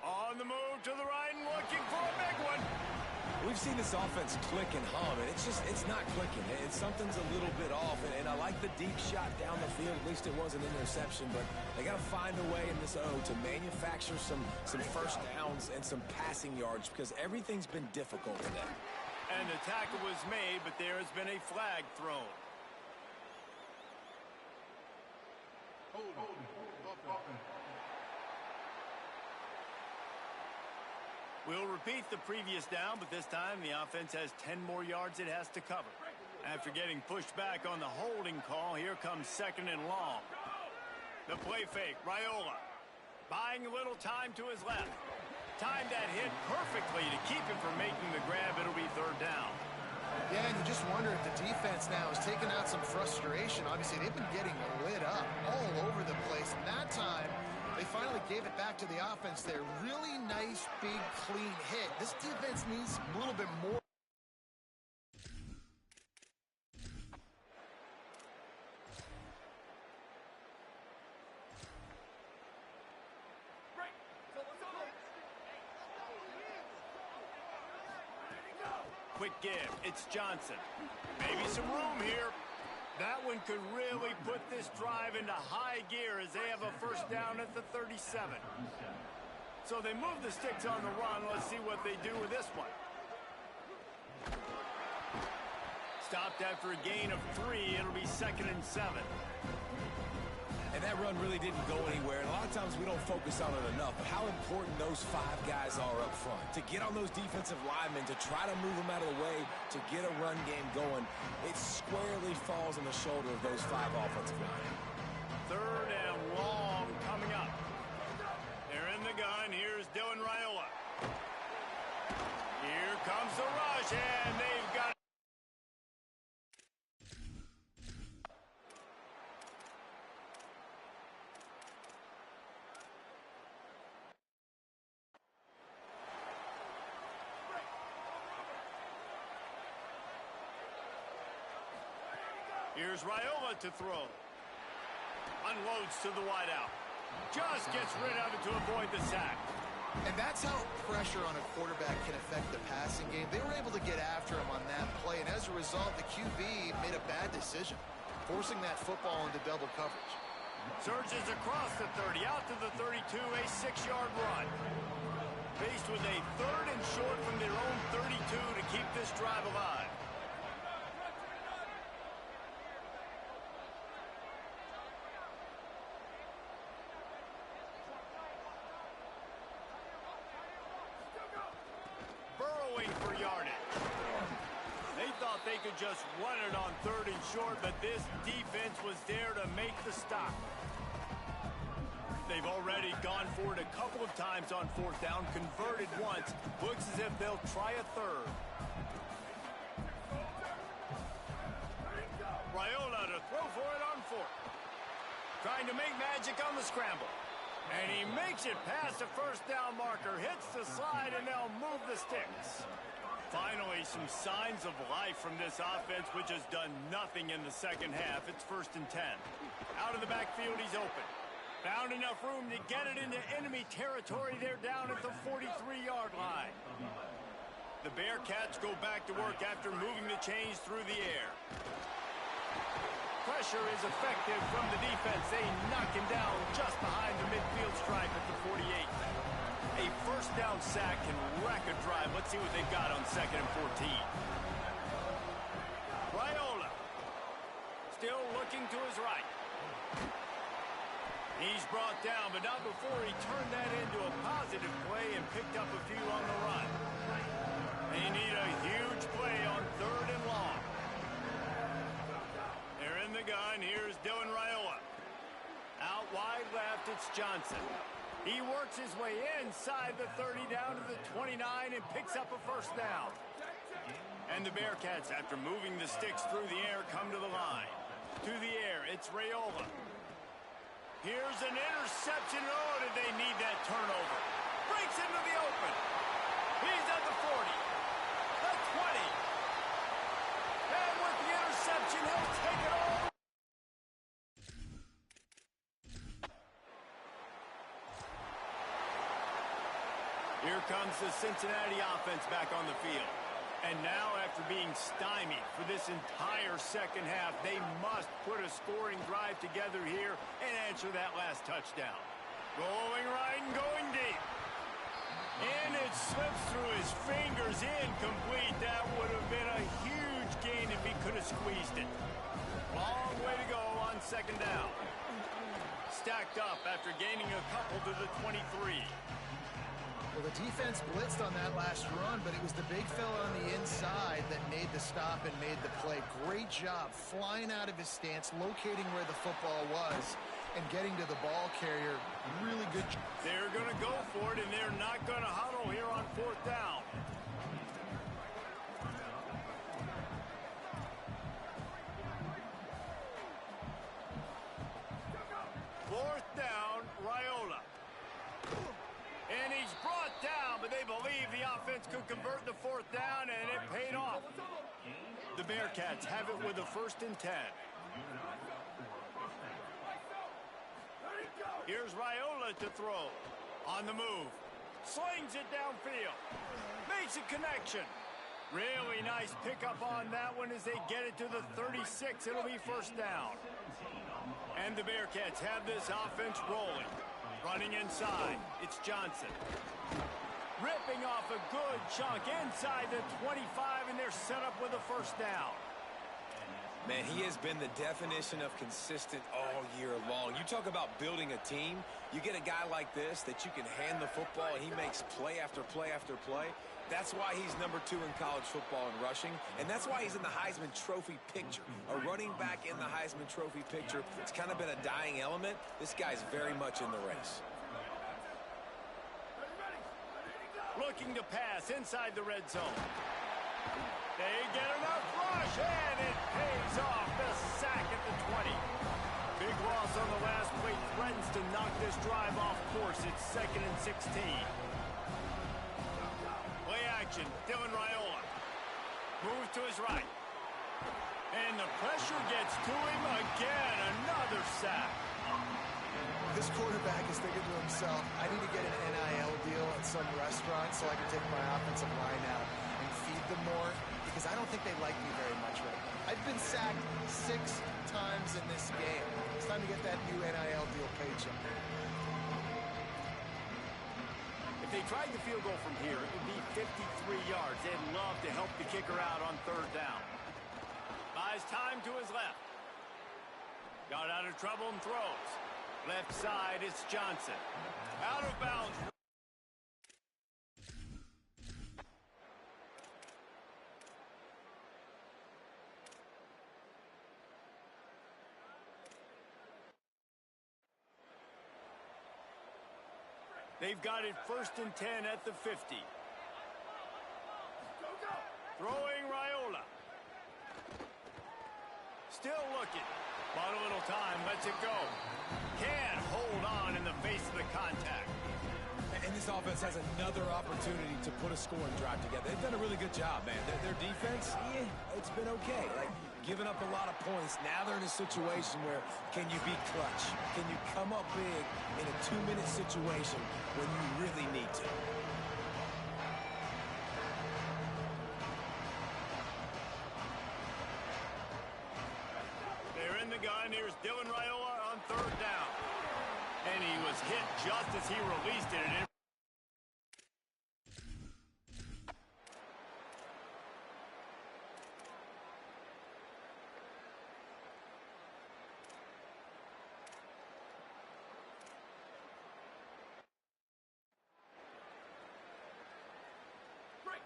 S1: On the move to the right and looking for a big one.
S3: We've seen this offense click and hum, and it's not clicking. Something's a little bit off, and I like the deep shot down the field. At least it was an interception, but they got to find a way in this O to manufacture some first downs and some passing yards because everything's been difficult today.
S1: And the tackle was made, but there has been a flag thrown. We'll repeat the previous down, but this time the offense has 10 more yards it has to cover. After getting pushed back on the holding call, here comes 2nd and long. The play fake, Raiola. Buying a little time to his left. Timed that hit perfectly to keep him from making the grab. It'll be 3rd down.
S4: Yeah, and you just wonder if the defense now is taking out some frustration. Obviously, they've been getting lit up all over the place. And that time, they finally gave it back to the offense there. Really nice, big, clean hit. This defense needs a little bit more.
S1: Quick give. It's Johnson. Maybe some room here. That one could really put this drive into high gear as they have a first down at the 37. So they move the sticks on the run. Let's see what they do with this one. Stopped after a gain of 3. It'll be 2nd and 7.
S3: And that run really didn't go anywhere. And a lot of times we don't focus on it enough. But how important those 5 guys are up front. To get on those defensive linemen, to try to move them out of the way, to get a run game going, it squarely falls on the shoulder of those 5 offensive linemen.
S1: 3rd and long coming up. They're in the gun. Here's Dylan Raiola. Here comes the rush, and they've got it. Here's Raiola to throw. Unloads to the wideout. Just gets rid of it to avoid the sack.
S4: And that's how pressure on a quarterback can affect the passing game. They were able to get after him on that play, and as a result, the QB made a bad decision, forcing that football into double coverage.
S1: Surges across the 30, out to the 32, a 6-yard run. Faced with a 3rd and short from their own 32 to keep this drive alive. Burrowing for yardage. They thought they could just run it on 3rd and short, but this defense was there to make the stop. They've already gone for it a couple of times on 4th down, converted once. Looks as if they'll try a 3rd. Raiola to throw for it on 4th. Trying to make magic on the scramble. And he makes it past the 1st down marker, hits the slide, and they'll move the sticks. Finally, some signs of life from this offense, which has done nothing in the 2nd half. It's 1st and 10. Out of the backfield, he's open. Found enough room to get it into enemy territory. They're down at the 43-yard line. The Bearcats go back to work after moving the chains through the air. Pressure is effective from the defense. They knock him down just behind the midfield stripe at the 48. A 1st down sack can wreck a drive. Let's see what they've got on 2nd and 14. Raiola still looking to his right. He's brought down, but not before he turned that into a positive play and picked up a few on the run. They need a huge play on 3rd and long. They're in the gun. Here's Dylan Raiola. Out wide left, it's Johnson. He works his way inside the 30 down to the 29 and picks up a 1st down. And the Bearcats, after moving the sticks through the air, come to the line. To the air, it's Raiola. Here's an interception. Oh, did they need that turnover? Breaks into the open. He's at the 40. The 20. And with the interception, he'll take it all. Here comes the Cincinnati offense back on the field. And now, after being stymied for this entire 2nd half, they must put a scoring drive together here and answer that last touchdown. Going right and going deep. And it slips through his fingers, incomplete. That would have been a huge gain if he could have squeezed it. Long way to go on 2nd down. Stacked up after gaining a couple to the 23.
S4: Well, the defense blitzed on that last run, but it was the big fella on the inside that made the stop and made the play. Great job flying out of his stance, locating where the football was, and getting to the ball carrier. Really good job.
S1: They're going to go for it, and they're not going to huddle here on 4th down. Fourth down, Raiola. And he's brought down, but they believe the offense could convert the 4th down, and it paid off. The Bearcats have it with a 1st and 10. Here's Raiola to throw. On the move. Slings it downfield. Makes a connection. Really nice pickup on that one as they get it to the 36. It'll be 1st down. And the Bearcats have this offense rolling. Running inside, it's Johnson. Ripping off a good chunk inside the 25, and they're set up with a 1st down.
S3: Man, he has been the definition of consistent all year long. You talk about building a team. You get a guy like this that you can hand the football, and he makes play after play after play. That's why he's #2 in college football in rushing, and that's why he's in the Heisman Trophy picture. A running back in the Heisman Trophy picture. It's kind of been a dying element. This guy's very much in the race.
S1: Looking to pass inside the red zone. They get enough rush, and it pays off. The sack at the 20. Big loss on the last play threatens to knock this drive off course. It's 2nd and 16. Play action, Dylan Raiola. Moves to his right. And the pressure gets to him again. Another sack.
S4: This quarterback is thinking to himself, I need to get an NIL deal at some restaurant so I can take my offensive line out and feed them more, because I don't think they like me very much right now. I've been sacked 6 times in this game. It's time to get that new NIL deal paycheck.
S1: If they tried the field goal from here, it would be 53 yards. They'd love to help the kicker out on 3rd down. Buys time to his left. Got out of trouble and throws. Left side, it's Johnson. Out of bounds. They've got it 1st and 10 at the 50. Throwing Raiola. Still looking. Bought a little time, lets it go. Can't hold on in the face of the contact.
S3: And this offense has another opportunity to put a scoring drive together. They've done a really good job, man. Their defense, yeah, it's been okay. Like, giving up a lot of points. Now they're in a situation where can you be clutch? Can you come up big in a 2-minute situation when you really need to?
S1: They're in the gun. Here's Dylan Raiola on 3rd down. And he was hit just as he released it.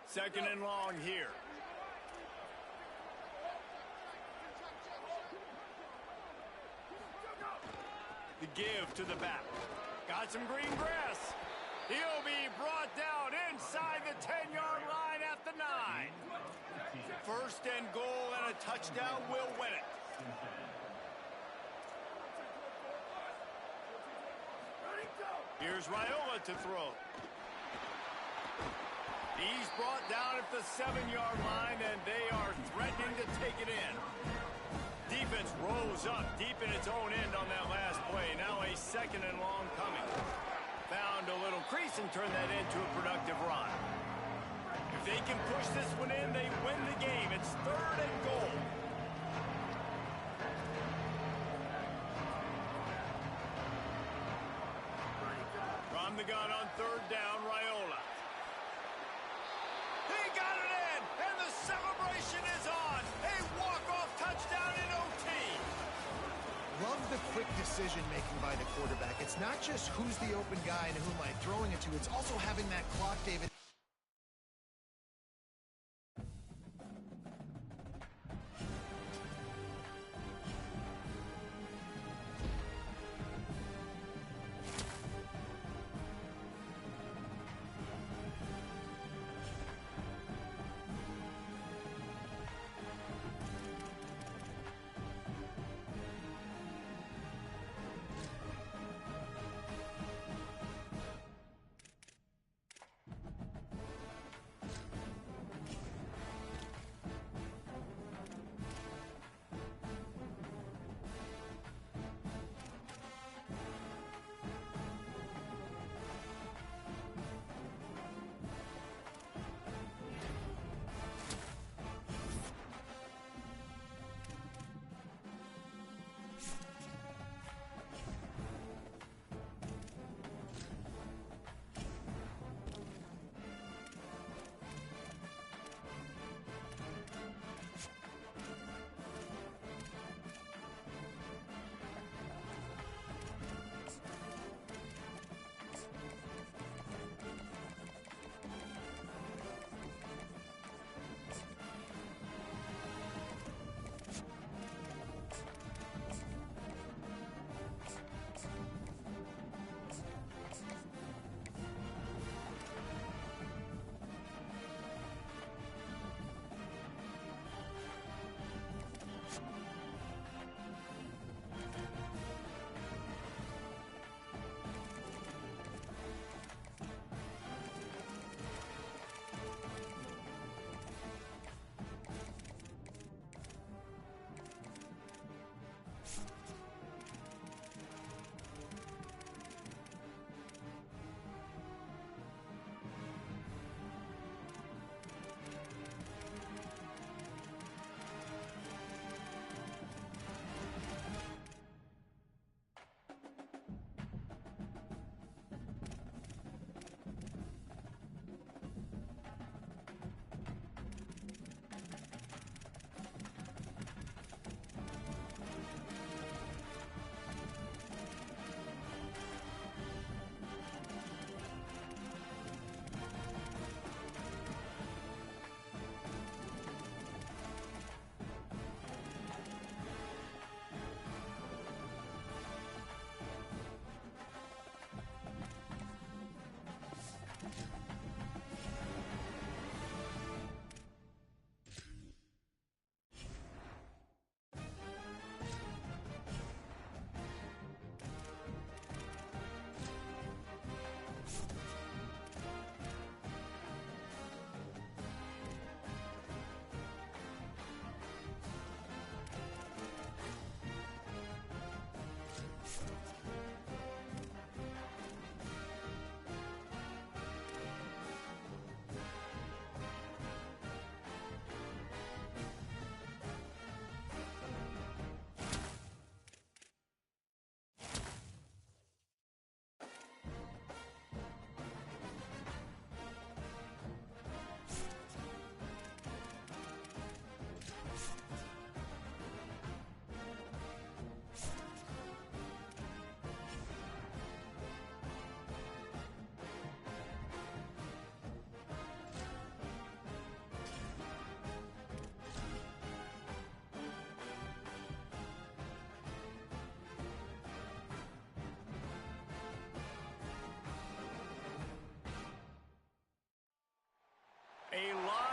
S1: Second and long here. The give to the back. Got some green grass. He'll be brought down inside the 10-yard line at the 9. 1st and goal, and a touchdown will win it. Here's Raiola to throw. He's brought down at the 7-yard line, and they are threatening to take it in. Defense rose up deep in its own end on that last play. Now a 2nd and long coming. Found a little crease and turned that into a productive run. If they can push this one in, they win the game. It's 3rd and goal. From the gun on 3rd down, Raiola. He got it in, and the celebration is on. A walk-off touchdown in OT.
S4: Love the quick decision-making by the quarterback. It's not just who's the open guy and who am I throwing it to. It's also having that clock, David.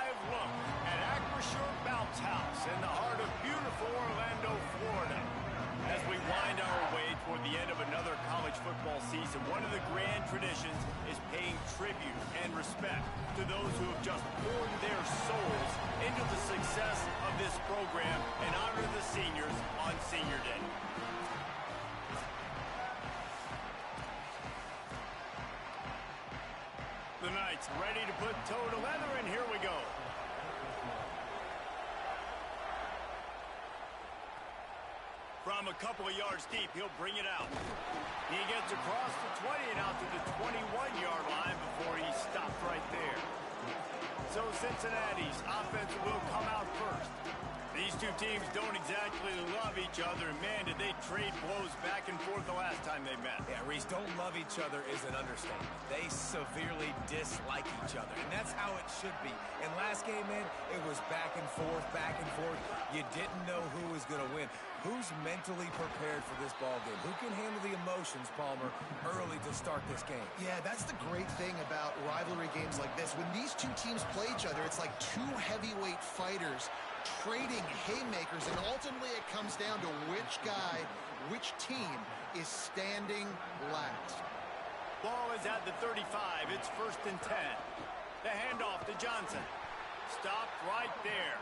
S1: live look at Acrisure Bounce House in the heart of beautiful Orlando, Florida. As we wind our way toward the end of another college football season, one of the grand traditions is paying tribute and respect to those who have just poured their souls into the success of this program and honor the seniors on Senior Day. The Knights ready to put toe to leather, and here we go. From a couple of yards deep, he'll bring it out. He gets across the 20 and out to the 21-yard line before he stopped right there. So Cincinnati's offense will come out first. These two teams don't exactly love each other. Man, did they trade blows back and forth the last time they met.
S3: Yeah, Reese, don't love each other is an understatement. They severely dislike each other, and that's how it should be. And last game, man, it was back and forth, back and forth. You didn't know who was going to win. Who's mentally prepared for this ball game? Who can handle the emotions, Palmer, early to start this game?
S4: Yeah, that's the great thing about rivalry games like this. When these two teams play each other, it's like two heavyweight fighters trading haymakers, and ultimately it comes down to which guy, which team is standing last.
S1: Ball is at the 35. It's 1st and 10. The handoff to Johnson. Stopped right there.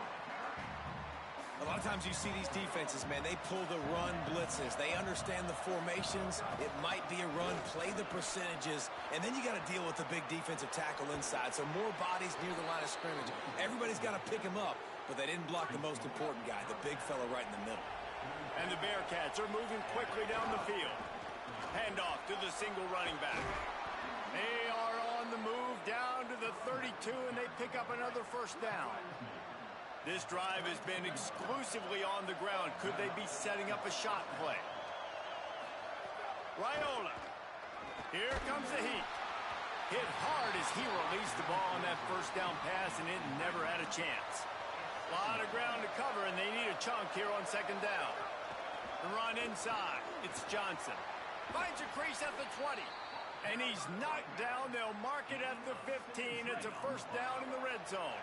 S3: A lot of times you see these defenses, man, they pull the run blitzes. They understand the formations. It might be a run, play the percentages, and then you got to deal with the big defensive tackle inside. So more bodies near the line of scrimmage. Everybody's got to pick him up, but they didn't block the most important guy, the big fella right in the middle.
S1: And the Bearcats are moving quickly down the field. Handoff to the single running back. They are on the move down to the 32, and they pick up another first down. This drive has been exclusively on the ground. Could they be setting up a shot play? Raiola. Here comes the heat. Hit hard as he released the ball on that first down pass, and it never had a chance. A lot of ground to cover, and they need a chunk here on 2nd down. The run inside. It's Johnson. Finds a crease at the 20. And he's knocked down. They'll mark it at the 15. It's a first down in the red zone.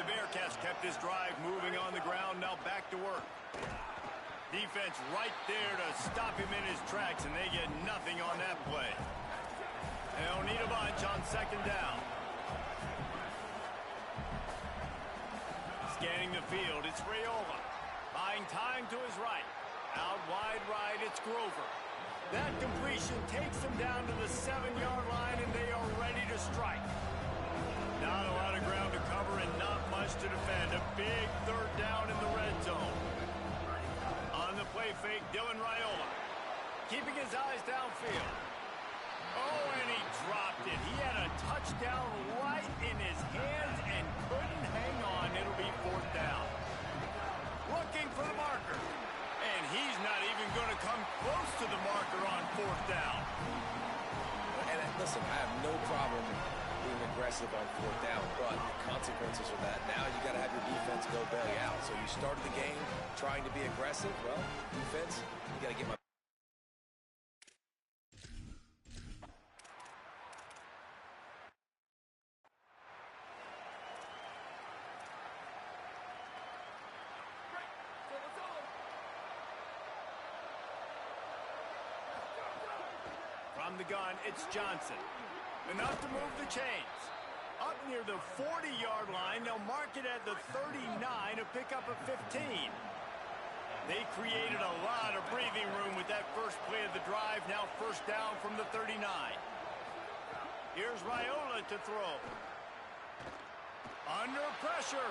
S1: The Bearcats kept this drive moving on the ground. Now back to work. Defense right there to stop him in his tracks, and they get nothing on that play. They'll need a bunch on 2nd down. Scanning the field, it's Raiola. Buying time to his right. Out wide right, it's Grover. That completion takes them down to the 7-yard line, and they are ready to strike. Not a lot of ground to cover and not much to defend. A big 3rd down in the red zone. On the play fake, Dylan Raiola. Keeping his eyes downfield. Oh, and he dropped it. He had a touchdown right in his hands and couldn't hang on. It'll be 4th down. Looking for the marker. And he's not even going to come close to the marker on 4th down.
S3: And listen, I have no problem being aggressive on 4th down, but the consequences of that, now you got to have your defense go bail you out. So you started the game trying to be aggressive. Well, defense, you got to get my...
S1: From the gun, it's Johnson. Enough to move the chains. Up near the 40-yard line, they'll mark it at the 39 to pick up a 15. They created a lot of breathing room with that first play of the drive. Now 1st down from the 39. Here's Raiola to throw. Under pressure.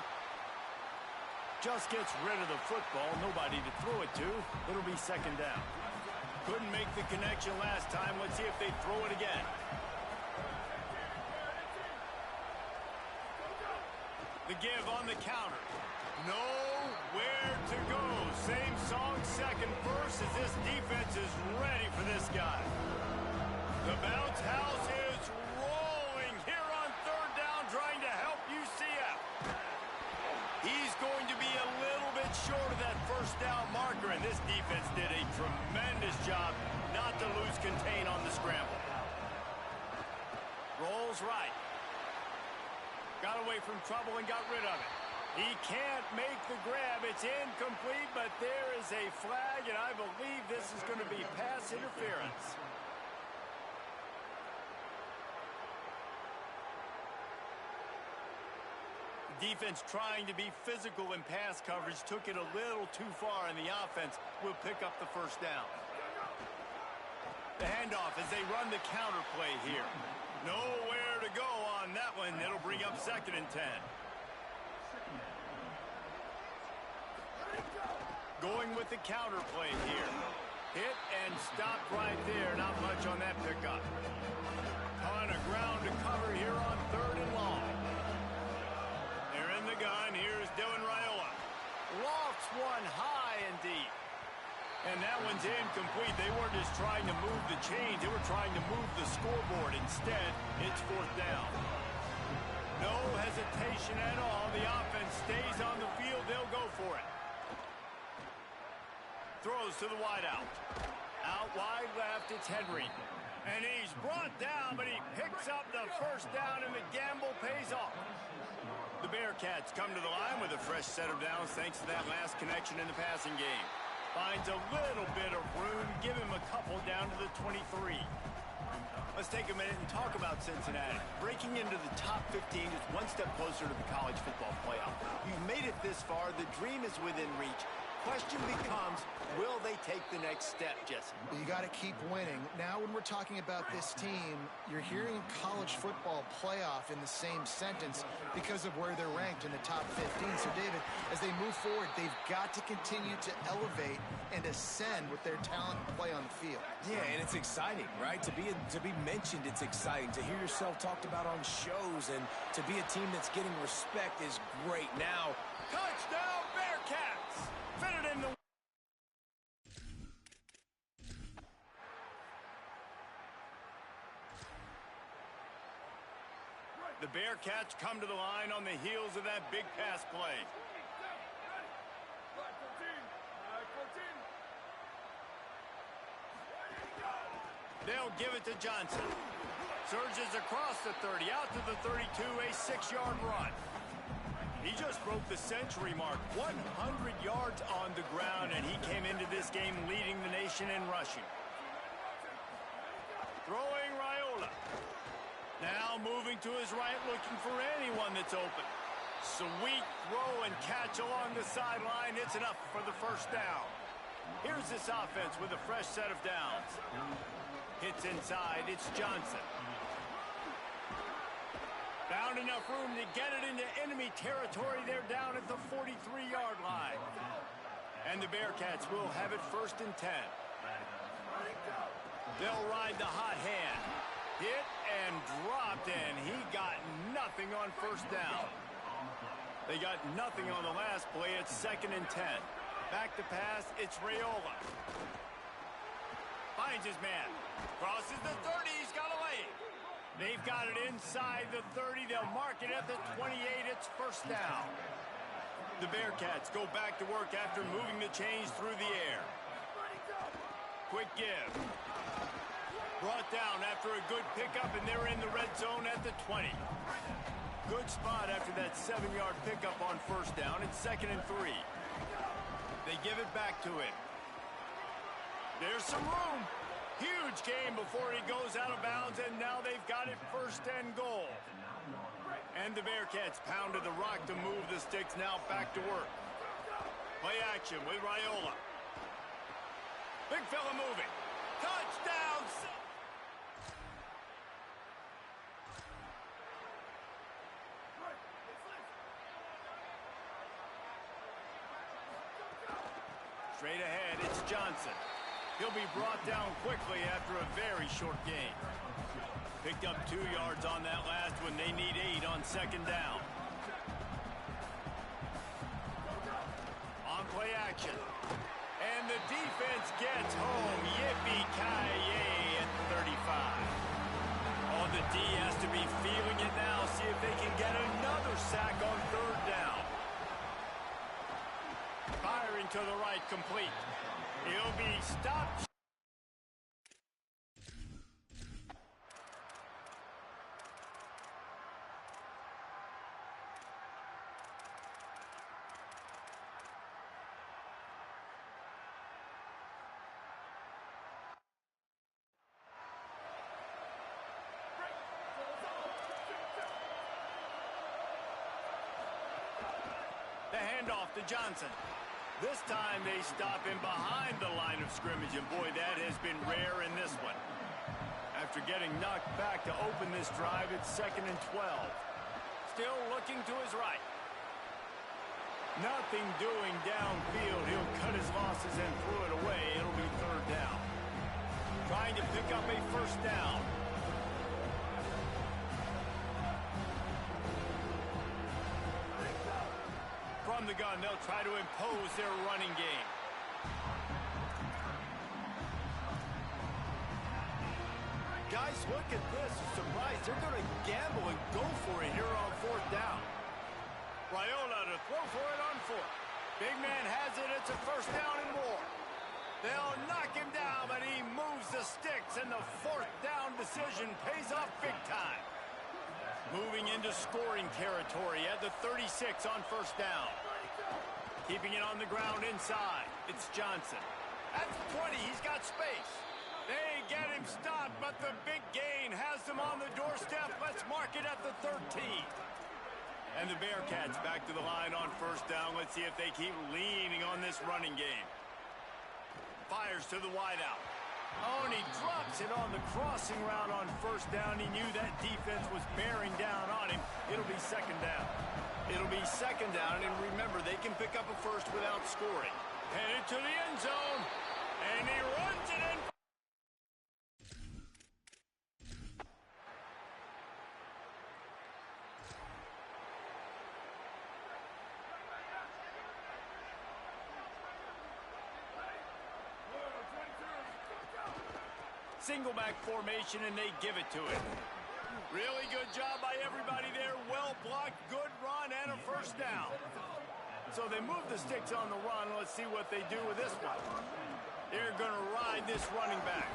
S1: Just gets rid of the football. Nobody to throw it to. It'll be 2nd down. Couldn't make the connection last time. Let's see if they throw it again. The give on the counter. Nowhere to go. Same song, 2nd verse, as this defense is ready for this guy. The bounce house is rolling here on 3rd down, trying to help UCF. He's going to be a little bit short of that 1st down marker, and this defense did a tremendous job not to lose contain on the scramble. Rolls right. Got a got away from trouble and got rid of it. He can't make the grab. It's incomplete, but there is a flag, and I believe this is going to be pass interference. Defense trying to be physical in pass coverage took it a little too far, and the offense will pick up the first down. The handoff as they run the counter play here. Nowhere to go on that one. It'll bring up 2nd and 10. Going with the counter play here. Hit and stopped right there. Not much on that pickup. Ton of ground to cover here on 3rd and long. They're in the gun. Here's Dylan Raiola. Lofts one high and deep. And that one's incomplete. They weren't just trying to move the chains. They were trying to move the scoreboard. Instead, it's 4th down. No hesitation at all. The offense stays on the field. They'll go for it. Throws to the wideout. Out wide left, it's Henry. And he's brought down, but he picks up the first down, and the gamble pays off. The Bearcats come to the line with a fresh set of downs thanks to that last connection in the passing game. Finds a little bit of room, give him a couple down to the 23. Let's take a minute and talk about Cincinnati. Breaking into the top 15 is one step closer to the college football playoff. You've made it this far. The dream is within reach. Question becomes, will they take the next step, Jesse?
S4: You got to keep winning. Now when we're talking about this team, you're hearing college football playoff in the same sentence because of where they're ranked in the top 15. So, David, as they move forward, they've got to continue to elevate and ascend with their talent and play on the field.
S3: Yeah, and it's exciting, right? To be mentioned, it's exciting. To hear yourself talked about on shows and to be a team that's getting respect is great. Now,
S1: touchdown Bearcats! Fit it in the... The Bearcats come to the line on the heels of that big pass play. They'll give it to Johnson. Surges across the 30, out to the 32, a 6-yard run. He just broke the century mark, 100 yards on the ground, and he came into this game leading the nation in rushing. Throwing Raiola. Now moving to his right, looking for anyone that's open. Sweet throw and catch along the sideline. It's enough for the first down. Here's this offense with a fresh set of downs. Hits inside, it's Johnson. Found enough room to get it into enemy territory. They're down at the 43-yard line. And the Bearcats will have it 1st and 10. They'll ride the hot hand. Hit and dropped, and he got nothing on 1st down. They got nothing on the last play. It's 2nd and 10. Back to pass, it's Raiola. Finds his man. Crosses the 30, he's got away. They've got it inside the 30. They'll mark it at the 28. It's 1st down. The Bearcats go back to work after moving the chains through the air. Quick give. Brought down after a good pickup, and they're in the red zone at the 20. Good spot after that 7-yard pickup on 1st down. It's 2nd and 3. They give it back to him. There's some room. Huge game before he goes out of bounds, and now they've got it 1st and goal. And the Bearcats pounded the rock to move the sticks. Now back to work. Play action with Raiola. Big fella moving. Touchdown! Straight ahead, it's Johnson. He'll be brought down quickly after a very short gain. Picked up 2 yards on that last one. They need 8 on 2nd down. On play action. And the defense gets home. Yippee-ki-yay at 35. Oh, the D has to be feeling it now. See if they can get another sack on 3rd down. Firing to the right, complete. He'll be stopped. handoff to Johnson. This time they stop him behind the line of scrimmage, and boy, that has been rare in this one. After getting knocked back to open this drive, it's 2nd and 12. Still looking to his right. Nothing doing downfield. He'll cut his losses and throw it away. It'll be 3rd down. Trying to pick up a 1st down. From the gun, they'll try to impose their running game. Guys, look at this. Surprised. They're going to gamble and go for it here on 4th down. Raiola to throw for it on 4th. Big man has it. It's a 1st down and more. They'll knock him down, but he moves the sticks, and the 4th down decision pays off big time. Moving into scoring territory at the 36 on 1st down. Keeping it on the ground inside. It's Johnson. At the 20, he's got space. They get him stopped, but the big gain has them on the doorstep. Let's mark it at the 13. And the Bearcats back to the line on 1st down. Let's see if they keep leaning on this running game. Fires to the wideout. Oh, and he drops it on the crossing route on 1st down. He knew that defense was bearing down on him. It'll be 2nd down. It'll be 2nd down, and remember, they can pick up a 1st without scoring. Headed to the end zone, and he runs it in. Single back formation, and they give it to him. Really good job by everybody there. Well blocked, good run, and a 1st down. So they move the sticks on the run. Let's see what they do with this one. They're going to ride this running back.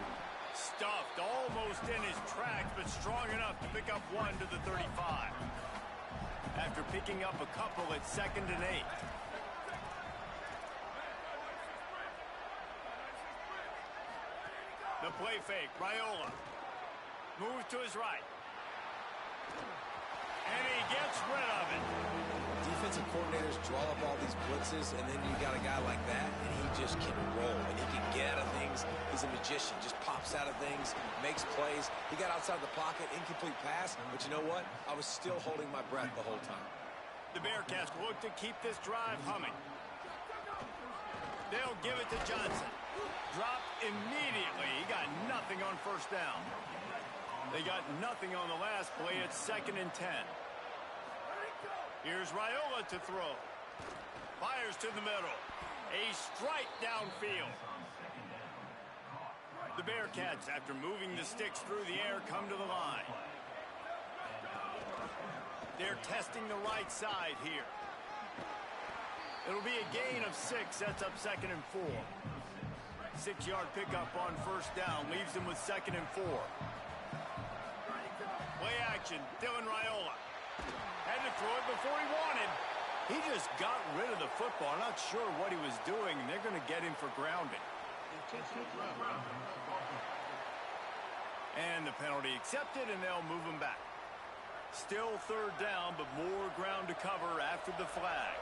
S1: Stuffed almost in his tracks, but strong enough to pick up 1 to the 35. After picking up a couple, it's 2nd and 8. The play fake, Raiola. Moves to his right. And he gets rid of it.
S3: Defensive coordinators draw up all these blitzes, and then you got a guy like that, and he just can roll, and he can get out of things. He's a magician, just pops out of things, makes plays. He got outside the pocket, incomplete pass, but you know what? I was still holding my breath the whole time.
S1: The Bearcats look to keep this drive humming. They'll give it to Johnson. Dropped immediately. He got nothing on 1st down. They got nothing on the last play. It's 2nd and 10. Here's Raiola to throw. Fires to the middle. A strike downfield. The Bearcats, after moving the sticks through the air, come to the line. They're testing the right side here. It'll be a gain of 6. Sets up 2nd and 4. 6-yard pickup on 1st down. Leaves them with 2nd and 4. Play action. Dylan Raiola. Had to throw it before he wanted. He just got rid of the football. I'm not sure what he was doing, and they're going to get him for grounding. And the penalty accepted, and they'll move him back. Still 3rd down, but more ground to cover after the flag.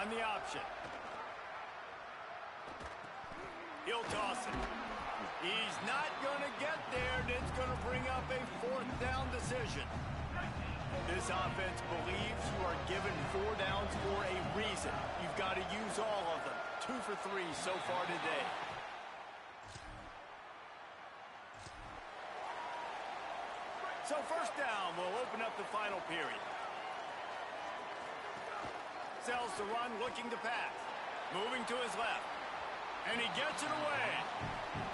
S1: On the option. He'll toss it. He's not going to get there, and it's going to bring up a 4th down decision. This offense believes you are given 4 downs for a reason. You've got to use all of them. 2 for 3 so far today. So 1st down will open up the final period. Sells to run, looking to pass. Moving to his left. And he gets it away.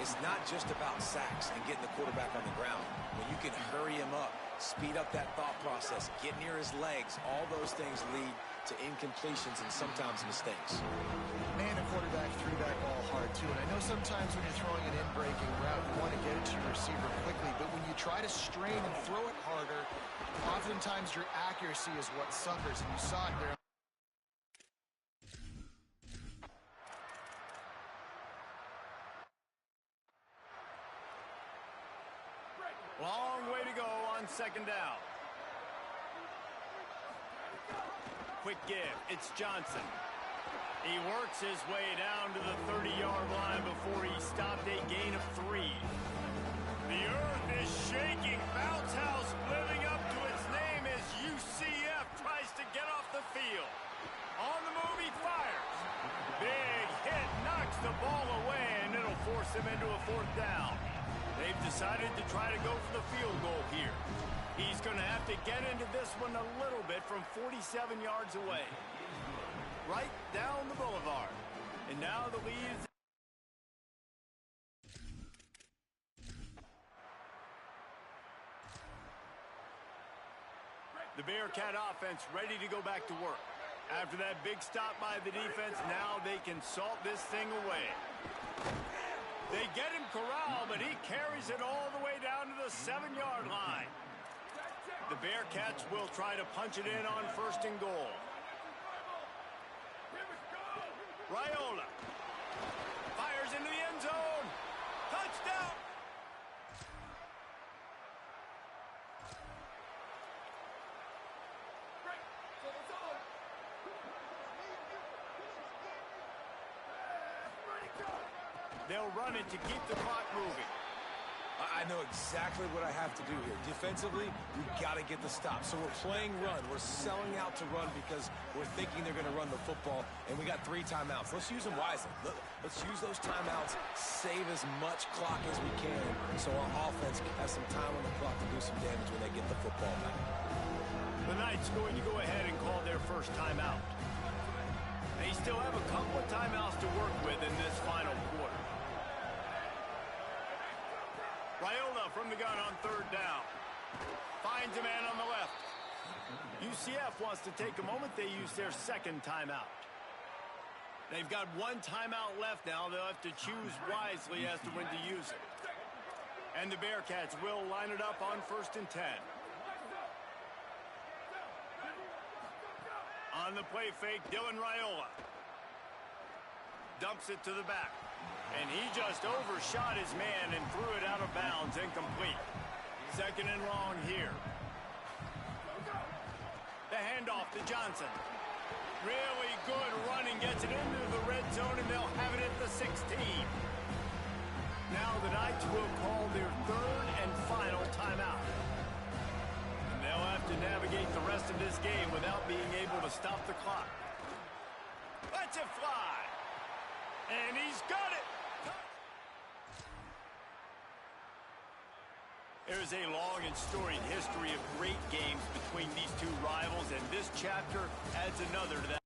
S3: It's not just about sacks and getting the quarterback on the ground. When you can hurry him up, speed up that thought process, get near his legs, all those things lead to incompletions and sometimes mistakes.
S4: Man, a quarterback threw that ball hard, too. And I know sometimes when you're throwing an in-breaking route, you want to get it to your receiver quickly. But when you try to strain and throw it harder, oftentimes your accuracy is what suffers. And you saw it there.
S1: Long way to go on second down. Quick give. It's Johnson. He works his way down to the 30-yard line before he stopped a gain of 3. The earth is shaking. Bounce house living up to its name as UCF tries to get off the field. On the move, he fires. Big hit, knocks the ball away, and it'll force him into a 4th down. They've decided to try to go for the field goal here. He's going to have to get into this one a little bit from 47 yards away. Right down the boulevard. And now the lead is... The Bearcat offense ready to go back to work. After that big stop by the defense, now they can salt this thing away. They get him corralled, but he carries it all the way down to the 7-yard line. The Bearcats will try to punch it in on 1st and goal. Raiola fires into the end zone. Touchdown! They'll run it to keep the clock moving.
S3: I know exactly what I have to do here. Defensively, we've got to get the stop. So we're playing run. We're selling out to run because we're thinking they're going to run the football, and we got 3 timeouts. Let's use them wisely. Let's use those timeouts, save as much clock as we can so our offense has some time on the clock to do some damage when they get the football back.
S1: The Knights going to go ahead and call their first timeout. They still have a couple of timeouts to work with in this final quarter. Raiola from the gun on 3rd down. Finds a man on the left. UCF wants to take a moment. They use their 2nd timeout. They've got 1 timeout left now. They'll have to choose wisely as to when to use it. And the Bearcats will line it up on 1st and 10. On the play fake, Dylan Raiola. Dumps it to the back. And he just overshot his man and threw it out of bounds, incomplete. 2nd and long here. The handoff to Johnson. Really good running, gets it into the red zone, and they'll have it at the 16. Now the Knights will call their 3rd and final timeout. And they'll have to navigate the rest of this game without being able to stop the clock. Lets it fly. And he's got it. There's a long and storied history of great games between these 2 rivals, and this chapter adds another to that.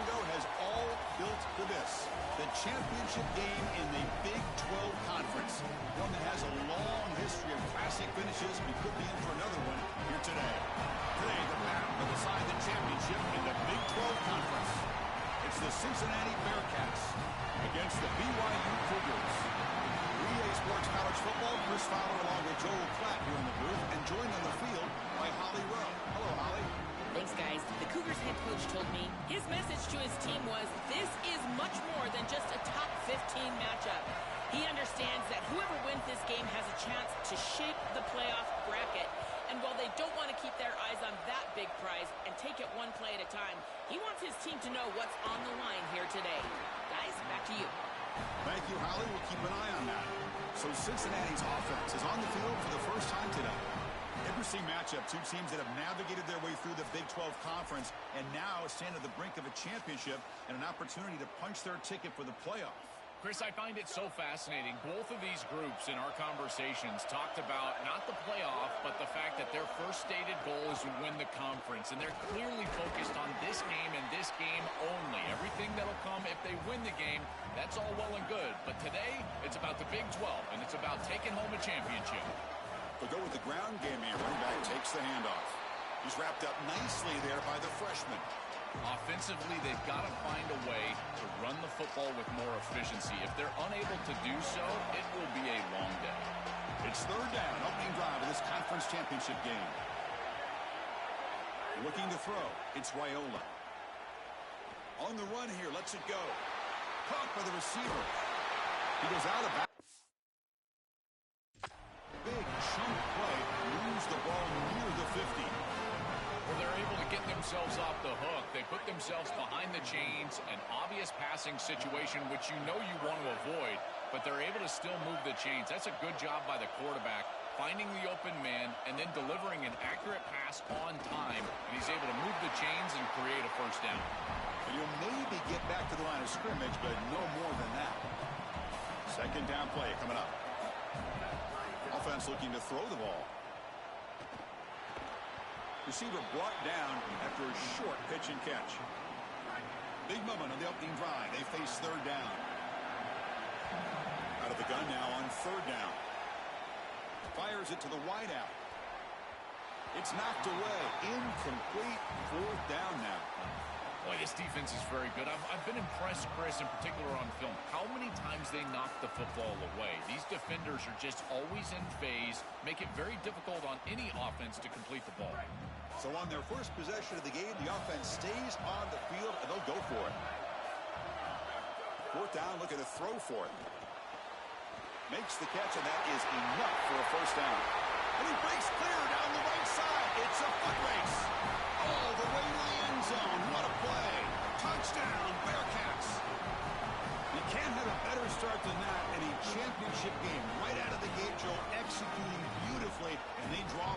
S5: ago has all built to this. The championship game in the Big 12 Conference. One that has a long history of classic finishes. We could be in for another one here today. Today, the battle to decide the championship in the Big 12 Conference. It's the Cincinnati Bearcats against the BYU Cougars. EA Sports College Football, Chris Fowler along with Joel Klatt here in the booth, and joined on the field by Holly Rowe. Hello, Holly.
S2: Thanks, guys. The Cougars head coach told me his message to his team was, this is much more than just a top 15 matchup. He understands that whoever wins this game has a chance to shape the playoff bracket. And while they don't want to keep their eyes on that big prize and take it one play at a time, he wants his team to know what's on the line here today. Guys, back to you.
S5: Thank you, Holly. We'll keep an eye on that. So Cincinnati's offense is on the field for the first time today. Interesting matchup. Two teams that have navigated their way through the Big 12 Conference and now stand at the brink of a championship and an opportunity to punch their ticket for the playoff.
S6: Chris, I find it so fascinating. Both of these groups in our conversations talked about not the playoff, but the fact that their first stated goal is to win the conference. And they're clearly focused on this game and this game only. Everything that'll come if they win the game, that's all well and good. But today, it's about the Big 12, and it's about taking home a championship.
S5: They'll go with the ground game here. Running back takes the handoff. He's wrapped up nicely there by the freshman.
S6: Offensively, they've got to find a way to run the football with more efficiency. If they're unable to do so, it will be a long day.
S5: It's third down, opening drive of this conference championship game. Looking to throw. It's Raiola. On the run here, lets it go. Caught by the receiver. He goes out of bounds. Big chunk play. Moves the ball near the 50.
S6: Well, they're able to get themselves off the hook. They put themselves behind the chains, an obvious passing situation, which you know you want to avoid, but they're able to still move the chains. That's a good job by the quarterback, finding the open man and then delivering an accurate pass on time, and he's able to move the chains and create a first down.
S5: And you'll maybe get back to the line of scrimmage, but no more than that. Second down play coming up. Offense looking to throw the ball. Receiver brought down after a short pitch and catch. Big moment on the opening drive. They face third down. Out of the gun now on third down. Fires it to the wideout. It's knocked away. Incomplete. Fourth down now.
S6: Boy, this defense is very good. I've been impressed, Chris, in particular on film, how many times they knock the football away. These defenders are just always in phase, make it very difficult on any offense to complete the ball.
S5: So on their first possession of the game, the offense stays on the field, and they'll go for it. Fourth down, looking to throw for it. Makes the catch, and that is enough for a first down. And he breaks clear down the right side. It's a foot race. All the way to the end zone. What a play. Touchdown, Bearcats. You can't have a better start than that in a championship game. Right out of the gate, Joe, executing beautifully, and they draw.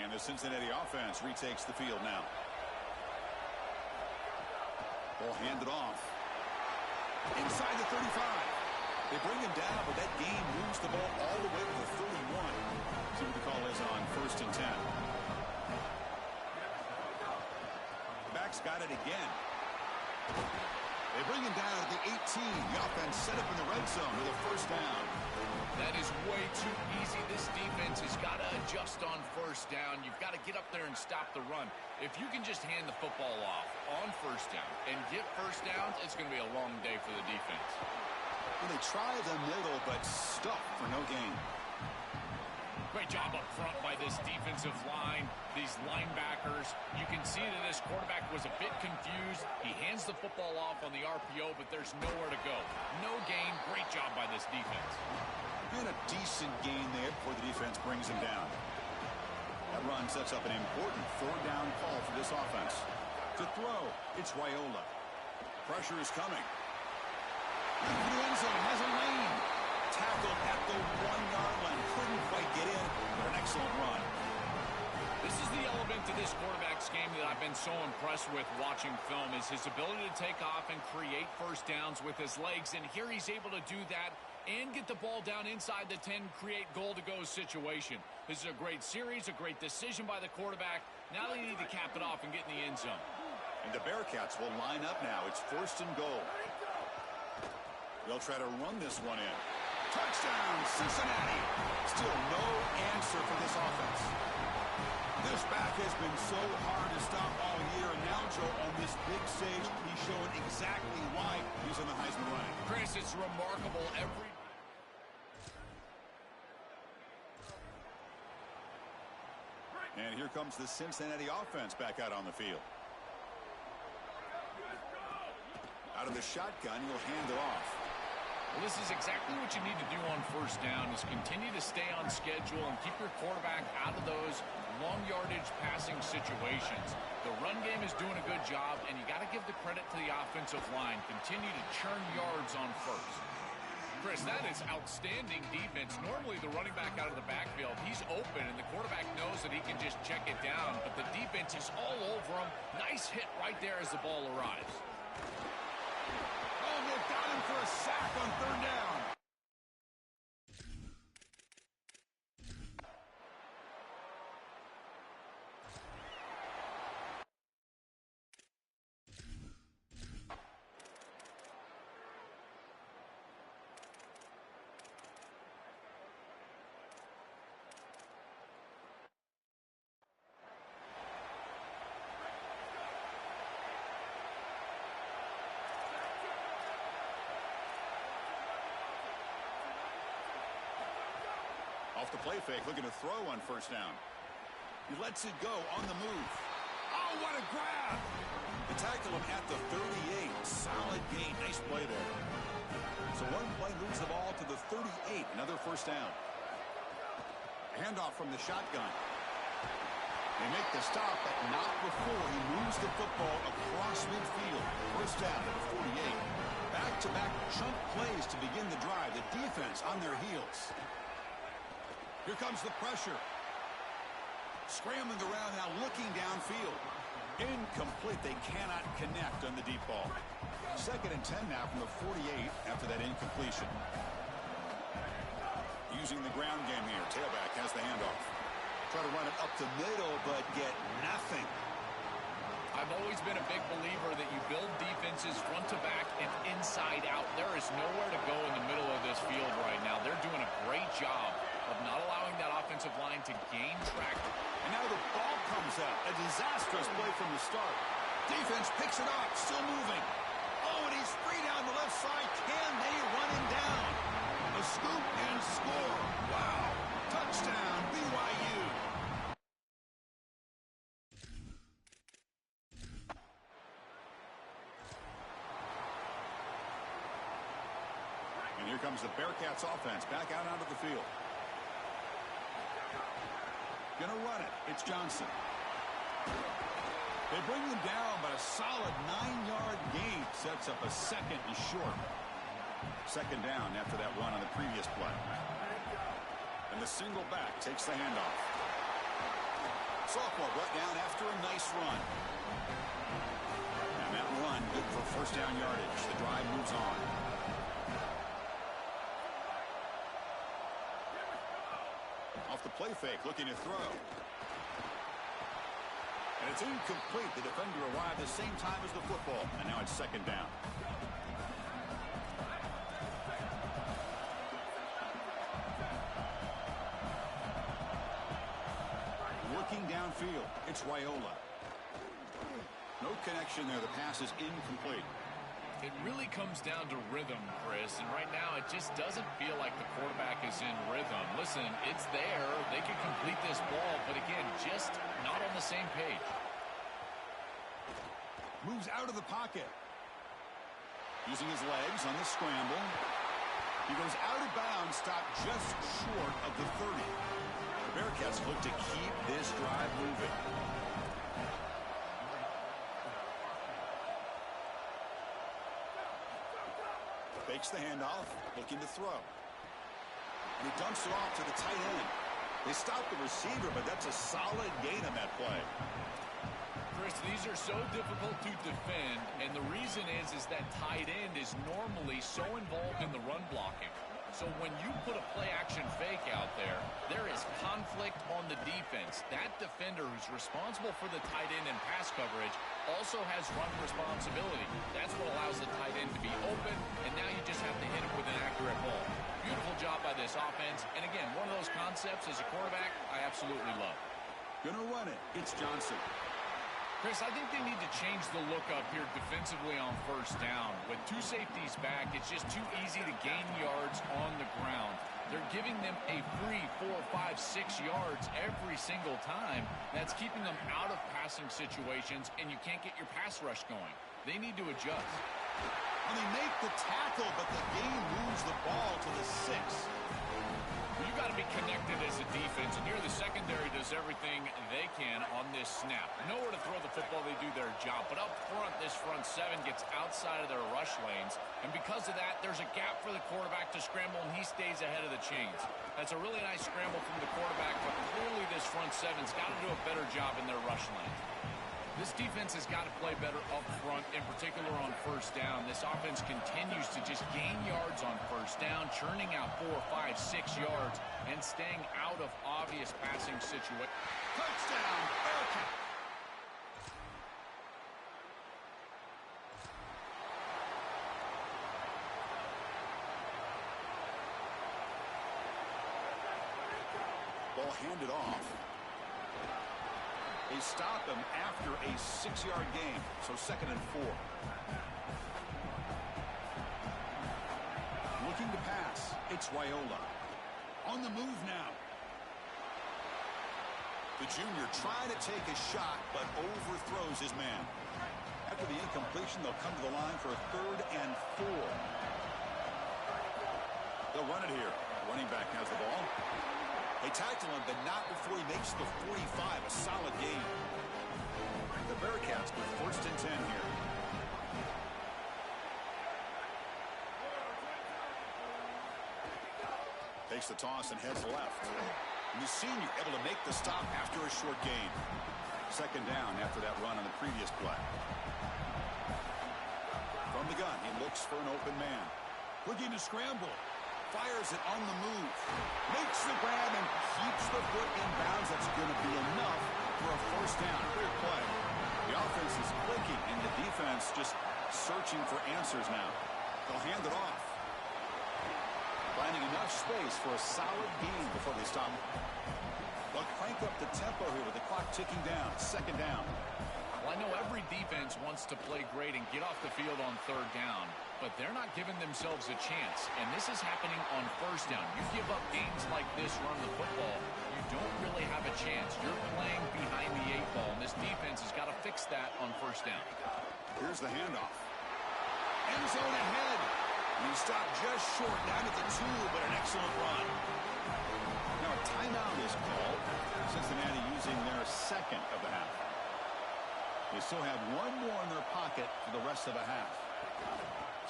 S5: And the Cincinnati offense retakes the field now. Ball handed off. Inside the 35. They bring him down, but that gain moves the ball all the way to the 31. See what the call is on 1st and 10. Back's got it again. They bring him down at the 18. The offense set up in the red zone with a first down.
S6: That is way too easy. This defense has got to adjust on first down. You've got to get up there and stop the run. If you can just hand the football off on first down and get first downs, it's going to be a long day for the defense.
S5: Well, they try the middle, but stuck for no gain.
S6: Great job up front by this defensive line, these linebackers. You can see that this quarterback was a bit confused. He hands the football off on the RPO, but there's nowhere to go. No gain. Great job by this defense.
S5: And a decent gain there before the defense brings him down. That run sets up an important third down call for this offense. To throw, it's Raiola. Pressure is coming. Left for the end zone, has a lane. Tackled at the 1-yard line. Couldn't quite get in, but an excellent run.
S6: This is the element to this quarterback's game that I've been so impressed with watching film, is his ability to take off and create first downs with his legs. And here he's able to do that and get the ball down inside the 10, create goal-to-go situation. This is a great series, a great decision by the quarterback. Now they need to cap it off and get in the end zone.
S5: And the Bearcats will line up now. It's 1st and goal. They'll try to run this one in. Touchdown, Cincinnati. Still no answer for this offense. This back has been so hard to stop all year, and now, Joe, on this big stage, he's showing exactly why he's in the Heisman running.
S6: Chris, it's remarkable every...
S5: And here comes the Cincinnati offense back out on the field. Out of the shotgun, he'll hand it off.
S6: Well, this is exactly what you need to do on first down, is continue to stay on schedule and keep your quarterback out of those long yardage passing situations. The run game is doing a good job, and you got to give the credit to the offensive line. Continue to churn yards on first. Chris, that is outstanding defense. Normally the running back out of the backfield, he's open, and the quarterback knows that he can just check it down, but the defense is all over him. Nice hit right there as the ball arrives.
S5: Oh, they got him for a sack on 3rd down. Off the play fake, looking to throw on 1st down. He lets it go on the move. Oh, what a grab! They tackle him at the 38. Solid gain. Nice play there. So one play moves the ball to the 38. Another 1st down. Handoff from the shotgun. They make the stop, but not before he moves the football across midfield. 1st down to the 48. Back-to-back chunk plays to begin the drive. The defense on their heels. Here comes the pressure. Scrambling around now, looking downfield. Incomplete. They cannot connect on the deep ball. 2nd and 10 now from the 48 after that incompletion. Using the ground game here. Tailback has the handoff. Try to run it up the middle, but get nothing.
S6: I've always been a big believer that you build defenses front to back and inside out. There is nowhere to go in the middle of this field right now. They're doing a great job of not allowing that offensive line to gain traction.
S5: And now the ball comes out. A disastrous play from the start. Defense picks it up, still moving. Oh, and he's free down the left side. Can they run him down? A scoop and score. Wow. Touchdown, BYU. And here comes the Bearcats offense back out onto the field. Gonna run it. It's Johnson. They bring him down, but a solid 9-yard gain sets up a 2nd and short. 2nd down after that run on the previous play. And the single back takes the handoff. Sophomore brought down after a nice run. And that run good for 1st down yardage. The drive moves on. Off the play fake, looking to throw. And it's incomplete. The defender arrived at the same time as the football. And now it's 2nd down. Looking downfield, it's Raiola. No connection there. The pass is incomplete.
S6: It really comes down to rhythm, Chris, and right now it just doesn't feel like the quarterback is in rhythm. Listen, it's there. They can complete this ball, but again, just not on the same page.
S5: Moves out of the pocket. Using his legs on the scramble. He goes out of bounds, stopped just short of the 30. The Bearcats look to keep this drive moving. Fakes the handoff, looking to throw. And he dumps it off to the tight end. They stop the receiver, but that's a solid gain on that play.
S6: Chris, these are so difficult to defend, and the reason is that tight end is normally so involved in the run blocking. So when you put a play-action fake out there, there is conflict on the defense. That defender who's responsible for the tight end and pass coverage also has run responsibility. That's what allows the tight end to be open, and now you just have to hit him with an accurate ball. Beautiful job by this offense, and again, one of those concepts as a quarterback I absolutely love.
S5: Gonna run it. It's Johnson.
S6: Chris, I think they need to change the look up here defensively on first down. With two safeties back, it's just too easy to gain yards on the ground. They're giving them a free 4, 5, 6 yards every single time. That's keeping them out of passing situations, and you can't get your pass rush going. They need to adjust.
S5: And they make the tackle, but the game moves the ball to the 6.
S6: You've got to be connected as a defense, and here the secondary does everything they can on this snap. Nowhere to throw the football, they do their job. But up front, this front 7 gets outside of their rush lanes, and because of that, there's a gap for the quarterback to scramble, and he stays ahead of the chains. That's a really nice scramble from the quarterback, but clearly this front 7's got to do a better job in their rush lane. This defense has got to play better up front, in particular on first down. This offense continues to just gain yards on first down, churning out 4, 5, 6 yards, and staying out of obvious passing situations.
S5: Touchdown, Bearcats! Ball handed off. They stop him after a 6-yard gain, so 2nd and 4. Looking to pass, it's Raiola. On the move now. The junior trying to take a shot, but overthrows his man. After the incompletion, they'll come to the line for a 3rd and 4. They'll run it here. Running back has the ball. They tackle him, but not before he makes the 45, a solid gain. The Bearcats with 1st and 10 here. Takes the toss and heads left. And the senior able to make the stop after a short gain. 2nd down after that run on the previous play. From the gun, he looks for an open man. Looking to scramble. Fires it on the move. Makes the grab and keeps the foot in bounds. That's going to be enough for a 1st down. Great play. The offense is clicking, and the defense just searching for answers now. They'll hand it off. Finding enough space for a solid gain before they stop. They'll crank up the tempo here with the clock ticking down. 2nd down.
S6: Well, I know every defense wants to play great and get off the field on 3rd down, but they're not giving themselves a chance, and this is happening on 1st down. You give up games like this running the football, you don't really have a chance. You're playing behind the 8 ball, and this defense has got to fix that on 1st down.
S5: Here's the handoff. End zone ahead. And he stopped just short down at the 2, but an excellent run. Now a timeout is called. Cincinnati using their 2nd of the half. They still have 1 more in their pocket for the rest of the half.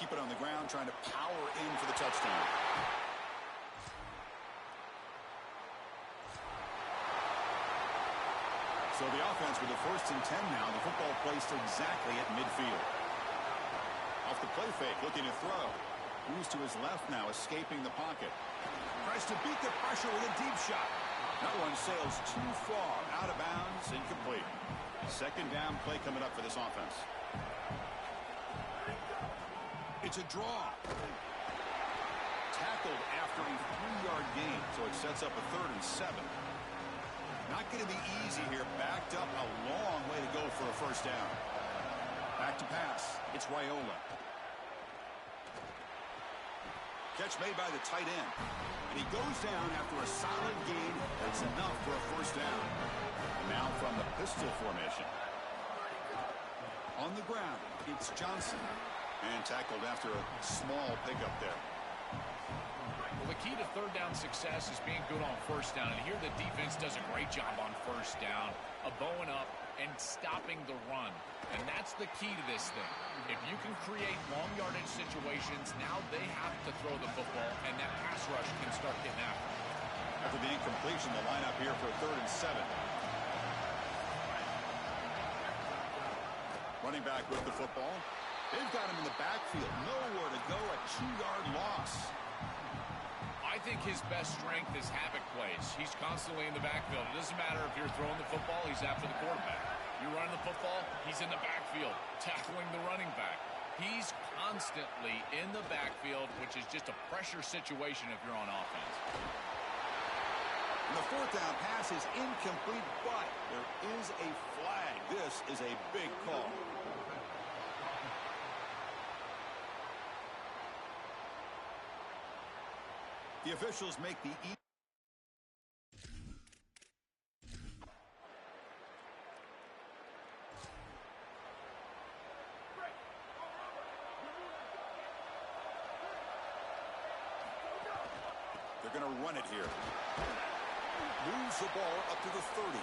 S5: Keep it on the ground, trying to power in for the touchdown. So the offense with the 1st and 10 now. The football placed exactly at midfield. Off the play fake, looking to throw. Moves to his left now, escaping the pocket. Tries to beat the pressure with a deep shot. That one sails too far, out of bounds, incomplete. 2nd down play coming up for this offense. It's a draw. Tackled after a 3-yard gain, so it sets up a 3rd and 7. Not going to be easy here. Backed up a long way to go for a 1st down. Back to pass. It's Raiola. Catch made by the tight end. And he goes down after a solid gain. That's enough for a first down. And now from the pistol formation. On the ground, it's Johnson. And tackled after a small pickup there.
S6: Well, the key to third down success is being good on first down. And here the defense does a great job on first down of bowing up and stopping the run. And that's the key to this thing. If you can create long yardage situations, now they have to throw the football, and that pass rush can start getting after it.
S5: After the incompletion, the lineup here for 3rd and 7. Running back with the football. They've got him in the backfield. Nowhere to go, a 2-yard loss.
S6: I think his best strength is havoc plays. He's constantly in the backfield. It doesn't matter if you're throwing the football, he's after the quarterback. You're running the football, he's in the backfield, tackling the running back. He's constantly in the backfield, which is just a pressure situation if you're on offense.
S5: And the 4th down pass is incomplete, but there is a flag. This is a big call. The officials make the They're going to run it here. Moves the ball up to the 30.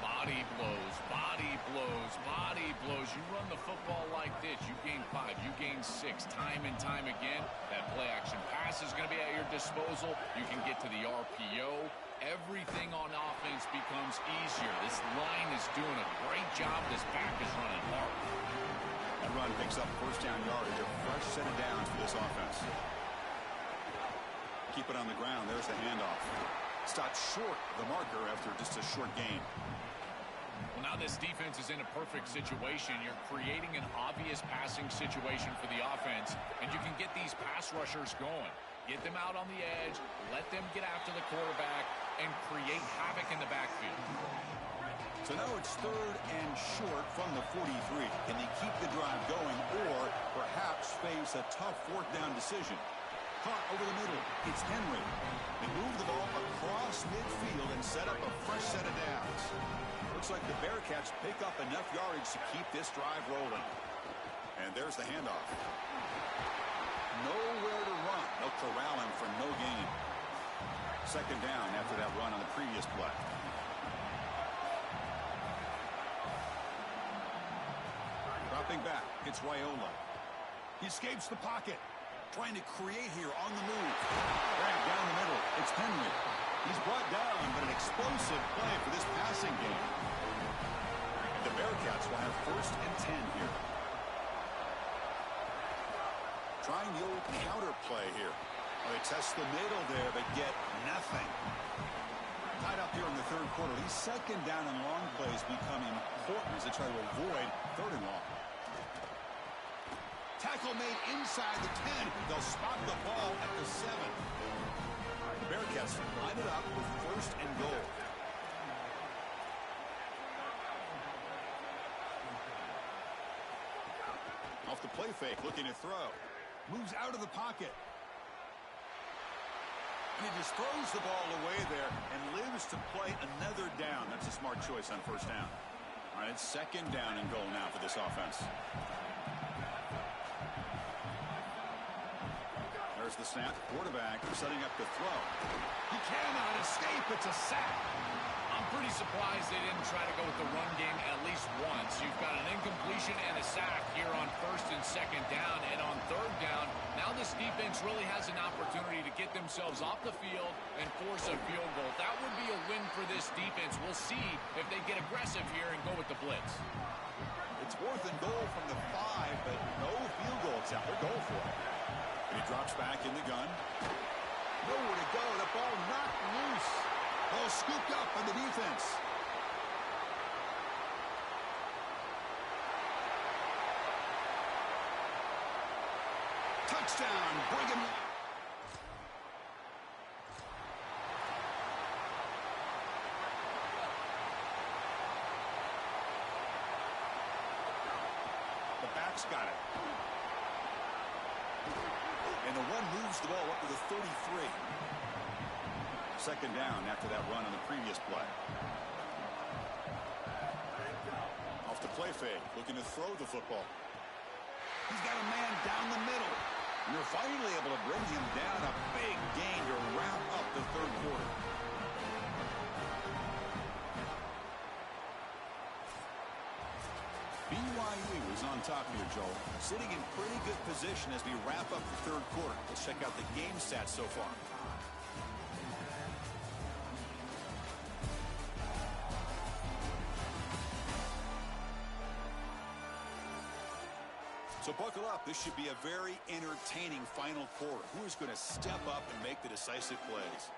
S6: Body blows, body blows, body blows. You run the football like this, you gain 5, you gain 6, time and time again. That play action pass is going to be at your disposal. You can get to the RPO. Everything on offense becomes easier. This line is doing a great job. This back is running hard.
S5: That run picks up first down yardage, a fresh set of downs for this offense. Keep it on the ground. There's the handoff. Stopped short of the marker after just a short gain.
S6: Well, now this defense is in a perfect situation. You're creating an obvious passing situation for the offense, and you can get these pass rushers going. Get them out on the edge, let them get after the quarterback, and create havoc in the backfield.
S5: So now it's 3rd and short from the 43. Can they keep the drive going or perhaps face a tough 4th down decision? Caught over the middle. It's Henry. They move the ball across midfield and set up a fresh set of downs. Looks like the Bearcats pick up enough yardage to keep this drive rolling. And there's the handoff. Nowhere to run. They'll corral him for no gain. 2nd down after that run on the previous play. Dropping back, it's Raiola. He escapes the pocket. Trying to create here on the move. Right down the middle. It's Henry. He's brought down, but an explosive play for this passing game. The Bearcats will have 1st and 10 here. Trying the old counter play here. Well, they test the middle there, but get nothing. Tied up here in the 3rd quarter. These 2nd down and long plays become important as they try to avoid 3rd and long. Tackle made inside the 10. They'll spot the ball at the 7. The Bearcats line it up with 1st and goal. Off the play fake, looking to throw. Moves out of the pocket. And he just throws the ball away there and lives to play another down. That's a smart choice on 1st down. All right, it's 2nd down and goal now for this offense. There's the snap. Quarterback setting up the throw. He cannot escape. It's a sack.
S6: I'm pretty surprised they didn't try to go with the run game at least once. You've got an incompletion and a sack here on 1st and 2nd down. And on 3rd down, now this defense really has an opportunity to get themselves off the field and force a field goal. That would be a win for this defense. We'll see if they get aggressive here and go with the blitz.
S5: It's 4th and goal from the 5, but no field goal attempt. They're going for it. And he drops back in the gun. Nowhere to go. The ball knocked loose. Ball scooped up by the defense. Touchdown, Brigham. The back's got it. And the one moves the ball up to the 33. Second down after that run on the previous play. Off the play fake, looking to throw the football. He's got a man down the middle. And you're finally able to bring him down. A big gain to wrap up the third quarter. BYU is on top here, Joel. Sitting in pretty good position as we wrap up the third quarter. Let's check out the game stats so far. So buckle up. This should be a very entertaining final quarter. Who is going to step up and make the decisive plays?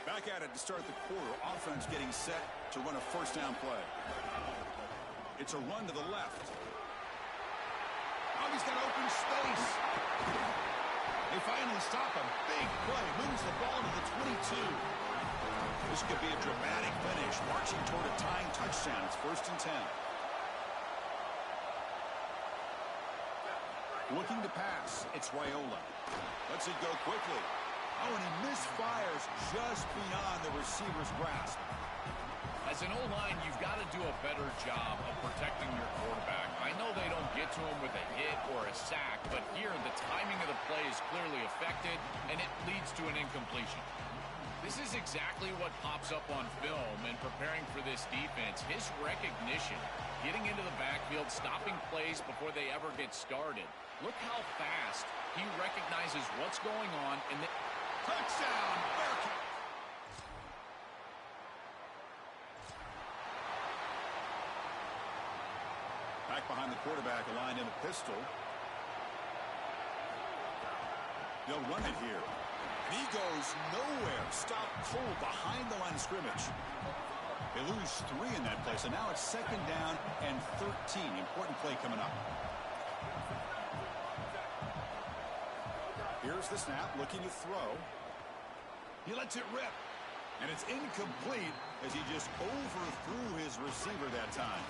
S5: Back at it to start the quarter. Offense getting set to run a first down play. It's a run to the left. Oh, he's got open space. They finally stop him. Big play. Moves the ball to the 22. This could be a dramatic finish. Marching toward a tying touchdown. It's 1st and 10. Looking to pass. It's Raiola. Lets it go quickly. Oh, and he misfires just beyond the receiver's grasp.
S6: As an O-line, you've got to do a better job of protecting your quarterback. I know they don't get to him with a hit or a sack, but here the timing of the play is clearly affected, and it leads to an incompletion. This is exactly what pops up on film in preparing for this defense. His recognition, getting into the backfield, stopping plays before they ever get started. Look how fast he recognizes what's going on. And
S5: touchdown, Bearcat. Back behind the quarterback, aligned in a pistol. They'll run it here. He goes nowhere. Stop cold behind the line of scrimmage. They lose 3 in that play, so now it's 2nd down and 13. Important play coming up. Here's the snap, looking to throw. He lets it rip. And it's incomplete as he just overthrew his receiver that time.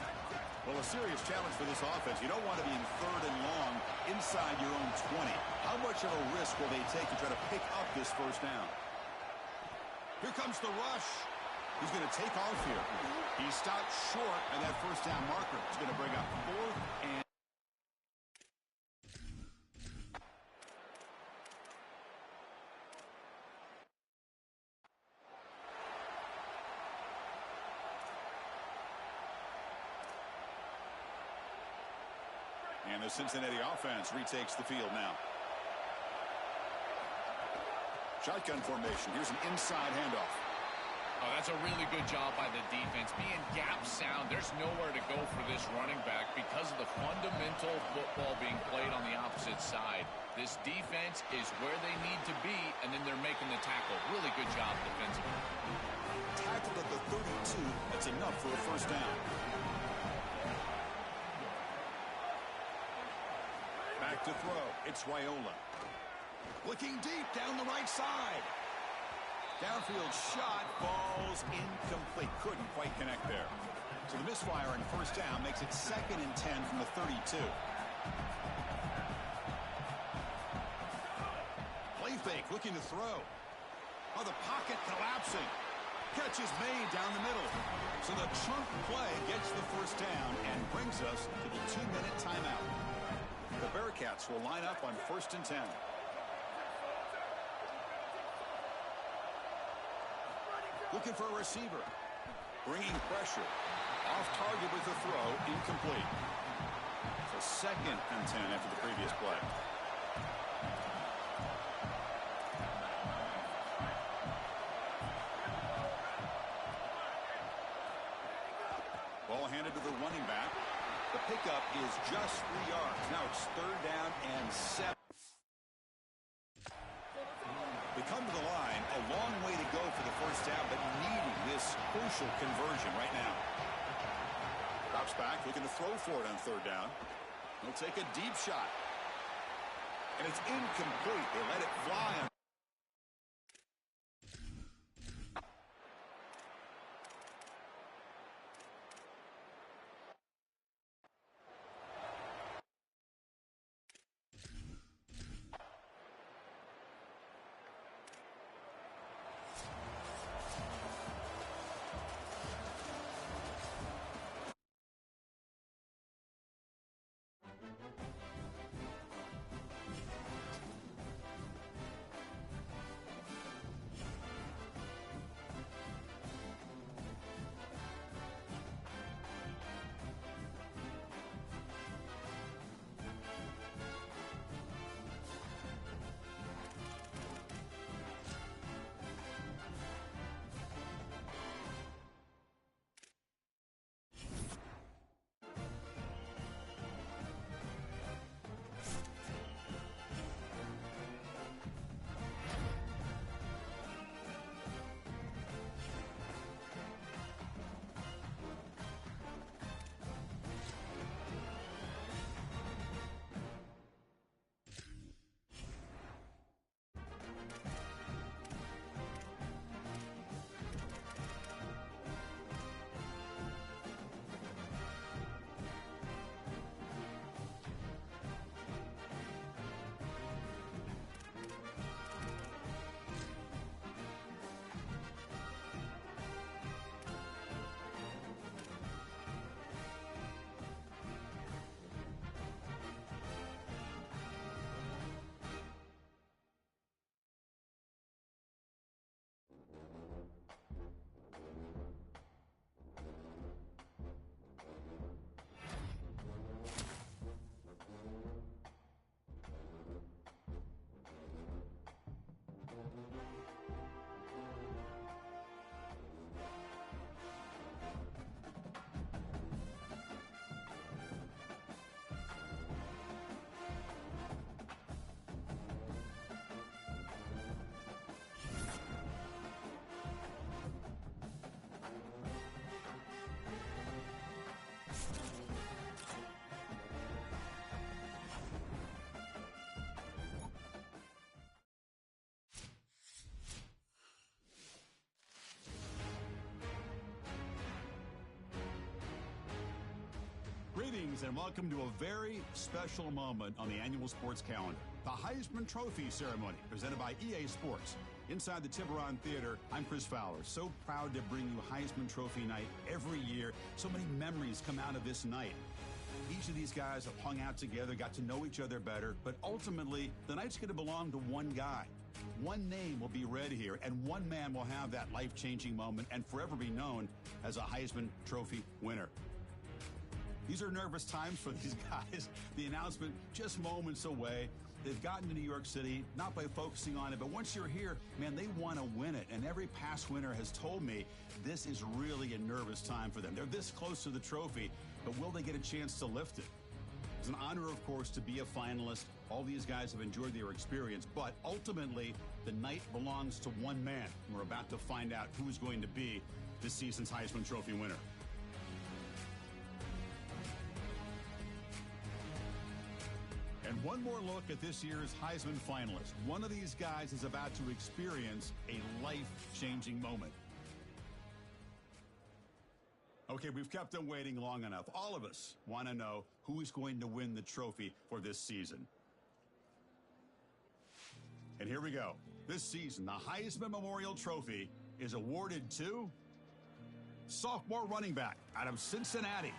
S5: Well, a serious challenge for this offense. You don't want to be in 3rd and long inside your own 20. How much of a risk will they take to try to pick up this first down? Here comes the rush. He's going to take off here. He stopped short, and that first down marker is going to bring up 4th and the Cincinnati offense retakes the field now. Shotgun formation. Here's an inside handoff.
S6: Oh, that's a really good job by the defense. Being gap sound, there's nowhere to go for this running back because of the fundamental football being played on the opposite side. This defense is where they need to be, and then they're making the tackle. Really good job defensively.
S5: Tackled at the 32. That's enough for a first down. Back to throw. It's Raiola. Looking deep down the right side. Downfield shot falls incomplete. Couldn't quite connect there. So the misfire on first down makes it 2nd and 10 from the 32. Play fake, looking to throw. Oh, the pocket collapsing. Catch is made down the middle. So the chunk play gets the first down and brings us to the 2-minute timeout. The Bearcats will line up on 1st and 10. Looking for a receiver. Bringing pressure. Off target with the throw. Incomplete. So 2nd and 10 after the previous play. Ball handed to the running back. The pickup is just 3 yards. Now it's 3rd down and 7. They come to the line. A long way to go for the first down, but needing this crucial conversion right now. Drops back, looking to throw for it on 3rd down. He'll take a deep shot. And it's incomplete. They let it fly. Greetings and welcome to a very special moment on the annual sports calendar. The Heisman Trophy ceremony presented by EA Sports. Inside the Tiburon Theater, I'm Chris Fowler. So proud to bring you Heisman Trophy night every year. So many memories come out of this night. Each of these guys have hung out together, got to know each other better, but ultimately, the night's going to belong to one guy. One name will be read here, and one man will have that life-changing moment and forever be known as a Heisman Trophy winner. These are nervous times for these guys. The announcement just moments away. They've gotten to New York City, not by focusing on it, but once you're here, man, they want to win it. And every past winner has told me this is really a nervous time for them. They're this close to the trophy, but will they get a chance to lift it? It's an honor, of course, to be a finalist. All these guys have enjoyed their experience, but ultimately, the night belongs to one man. We're about to find out who's going to be this season's Heisman Trophy winner. And one more look at this year's Heisman finalist. One of these guys is about to experience a life-changing moment. Okay, we've kept them waiting long enough. All of us want to know who is going to win the trophy for this season. And here we go. This season, the Heisman Memorial Trophy is awarded to sophomore running back out of Cincinnati.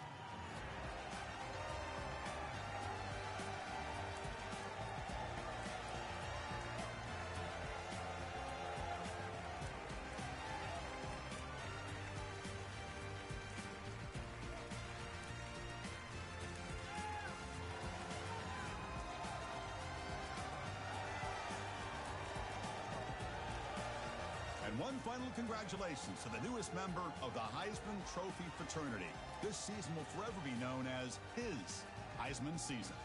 S5: And one final congratulations to the newest member of the Heisman Trophy fraternity. This season will forever be known as his Heisman season.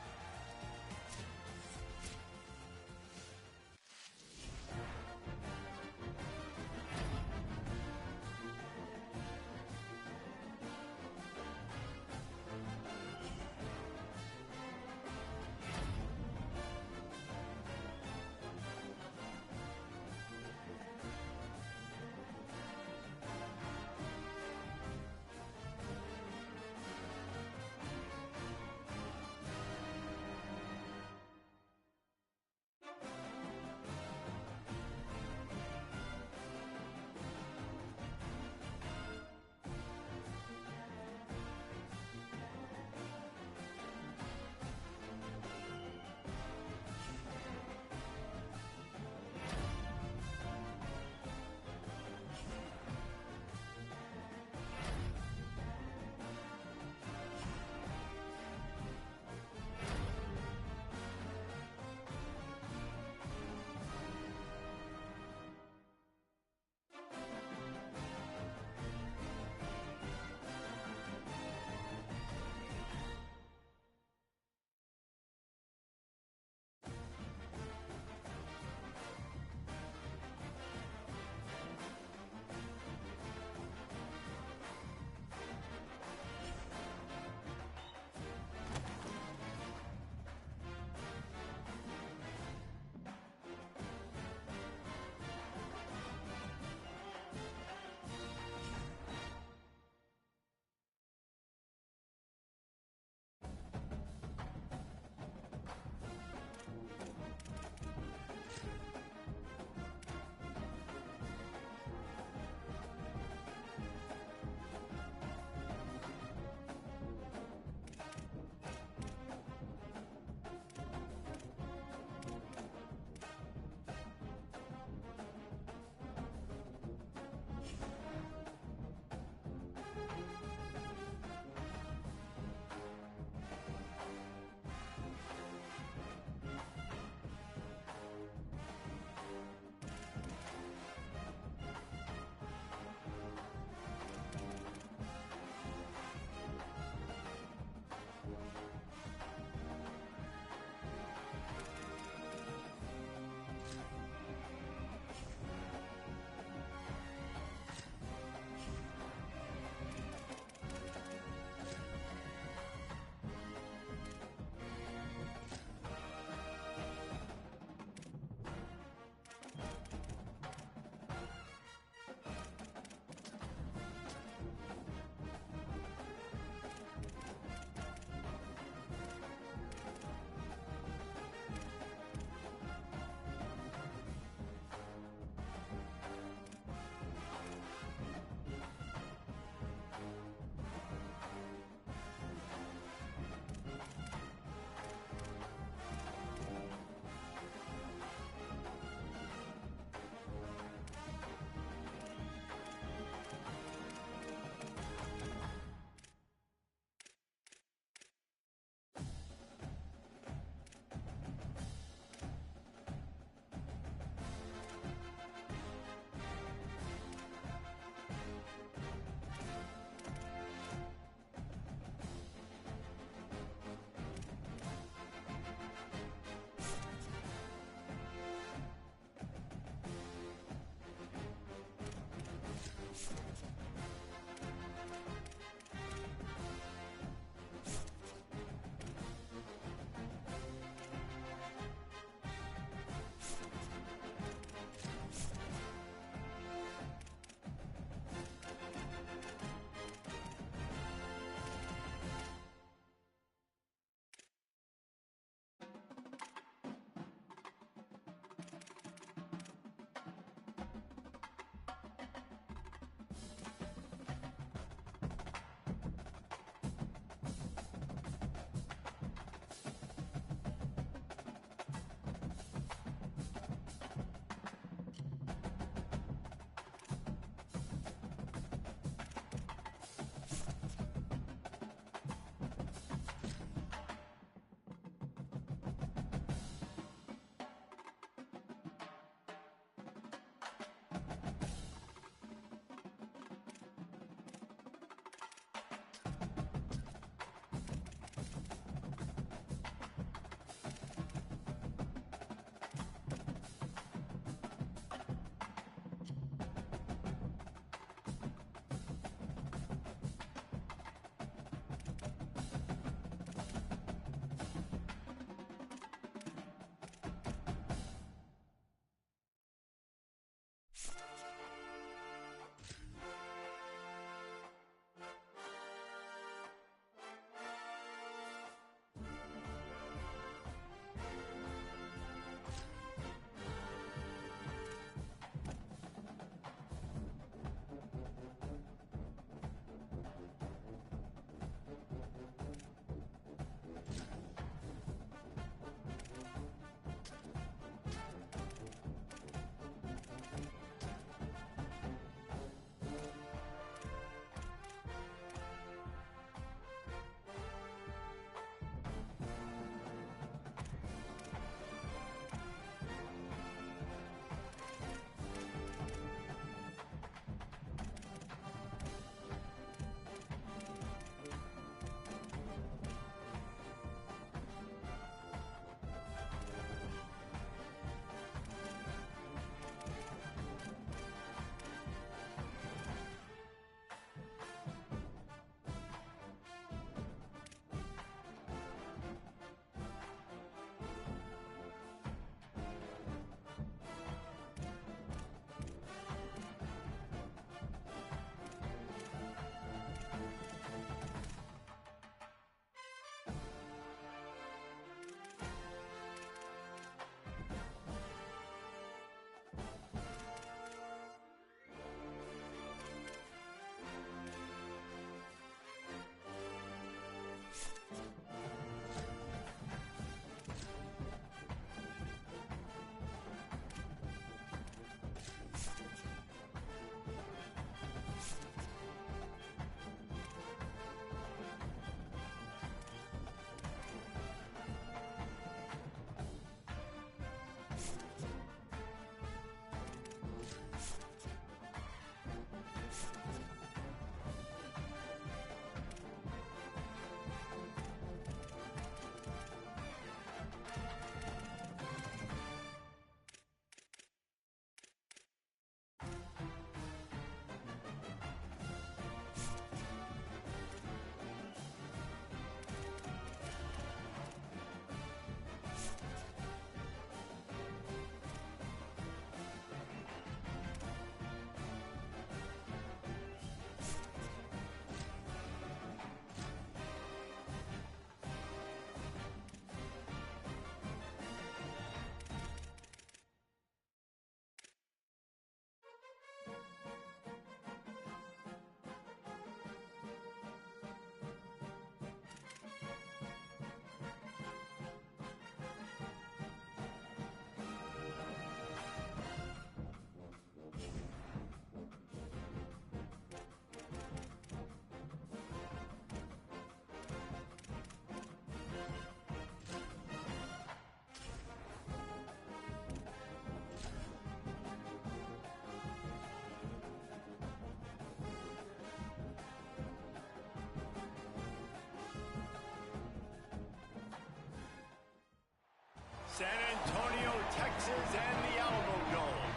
S1: San Antonio, Texas, and the Alamo Dome.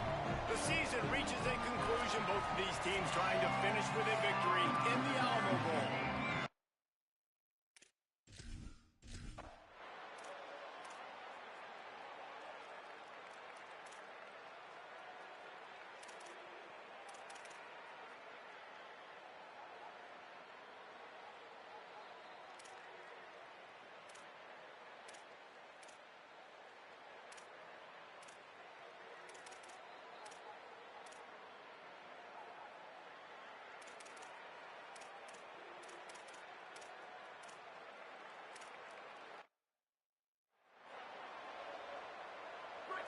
S1: The season reaches a conclusion. Both of these teams trying to finish with a victory in the Alamo Bowl.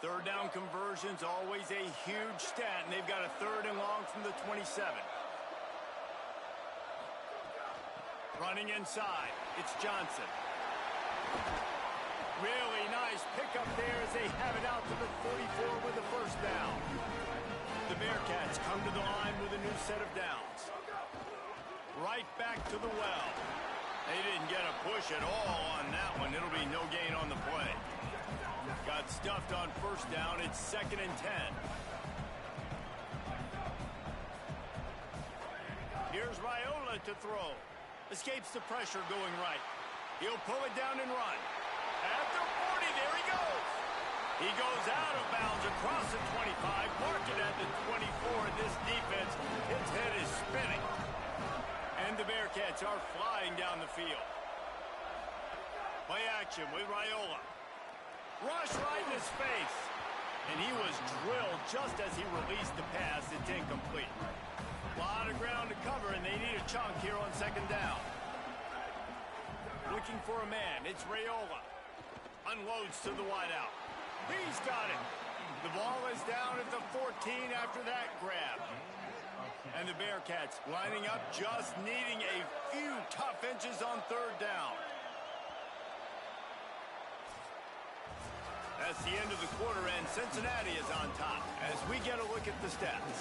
S1: Third down conversions, always a huge stat, and they've got a 3rd and long from the 27. Running inside, it's Johnson. Really nice pickup there as they have it out to the 44 with the 1st down. The Bearcats come to the line with a new set of downs. Right back to the well. They didn't get a push at all on that one. It'll be no gain on the play. Got stuffed on 1st down. It's 2nd and 10. Here's Raiola to throw. Escapes the pressure going right. He'll pull it down and run. At the 40, there he goes. He goes out of bounds across the 25, marked it at the 24. This defense, its head is spinning. And the Bearcats are flying down the field. Play action with Raiola. Rush right in his face. And he was drilled just as he released the pass. It's incomplete. A lot of ground to cover, and they need a chunk here on 2nd down. Looking for a man. It's Raiola. Unloads to the wideout. He's got it. The ball is down at the 14 after that grab. And the Bearcats lining up, just needing a few tough inches on 3rd down. That's the end of the quarter, and Cincinnati is on top as we get a look at the stats.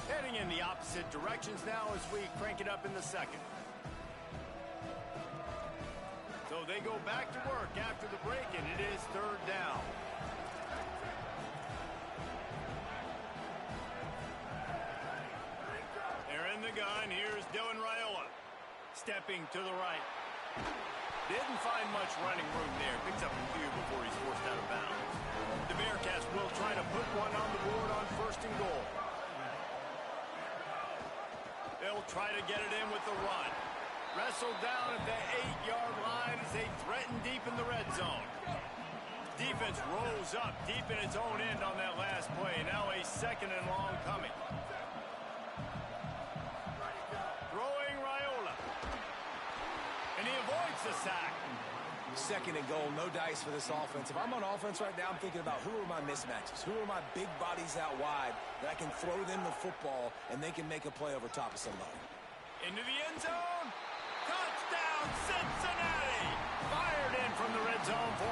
S1: Heading in the opposite directions now as we crank it up in the 2nd. So they go back to work after the break, and it is 3rd down. Gun. Here's Dylan Raiola. Stepping to the right. Didn't find much running room there. Picks up a few before he's forced out of bounds. The Bearcats will try to put one on the board on 1st and goal. They'll try to get it in with the run. Wrestled down at the 8-yard line as they threaten deep in the red zone. Defense rolls up deep in its own end on that last play. Now a 2nd and long coming. And he avoids the sack.
S3: 2nd and goal, no dice for this offense. If I'm on offense right now, I'm thinking about who are my mismatches? Who are my big bodies out wide that I can throw them the football and they can make a play over top of somebody?
S1: Into the end zone. Touchdown, Cincinnati. Fired in from the red zone for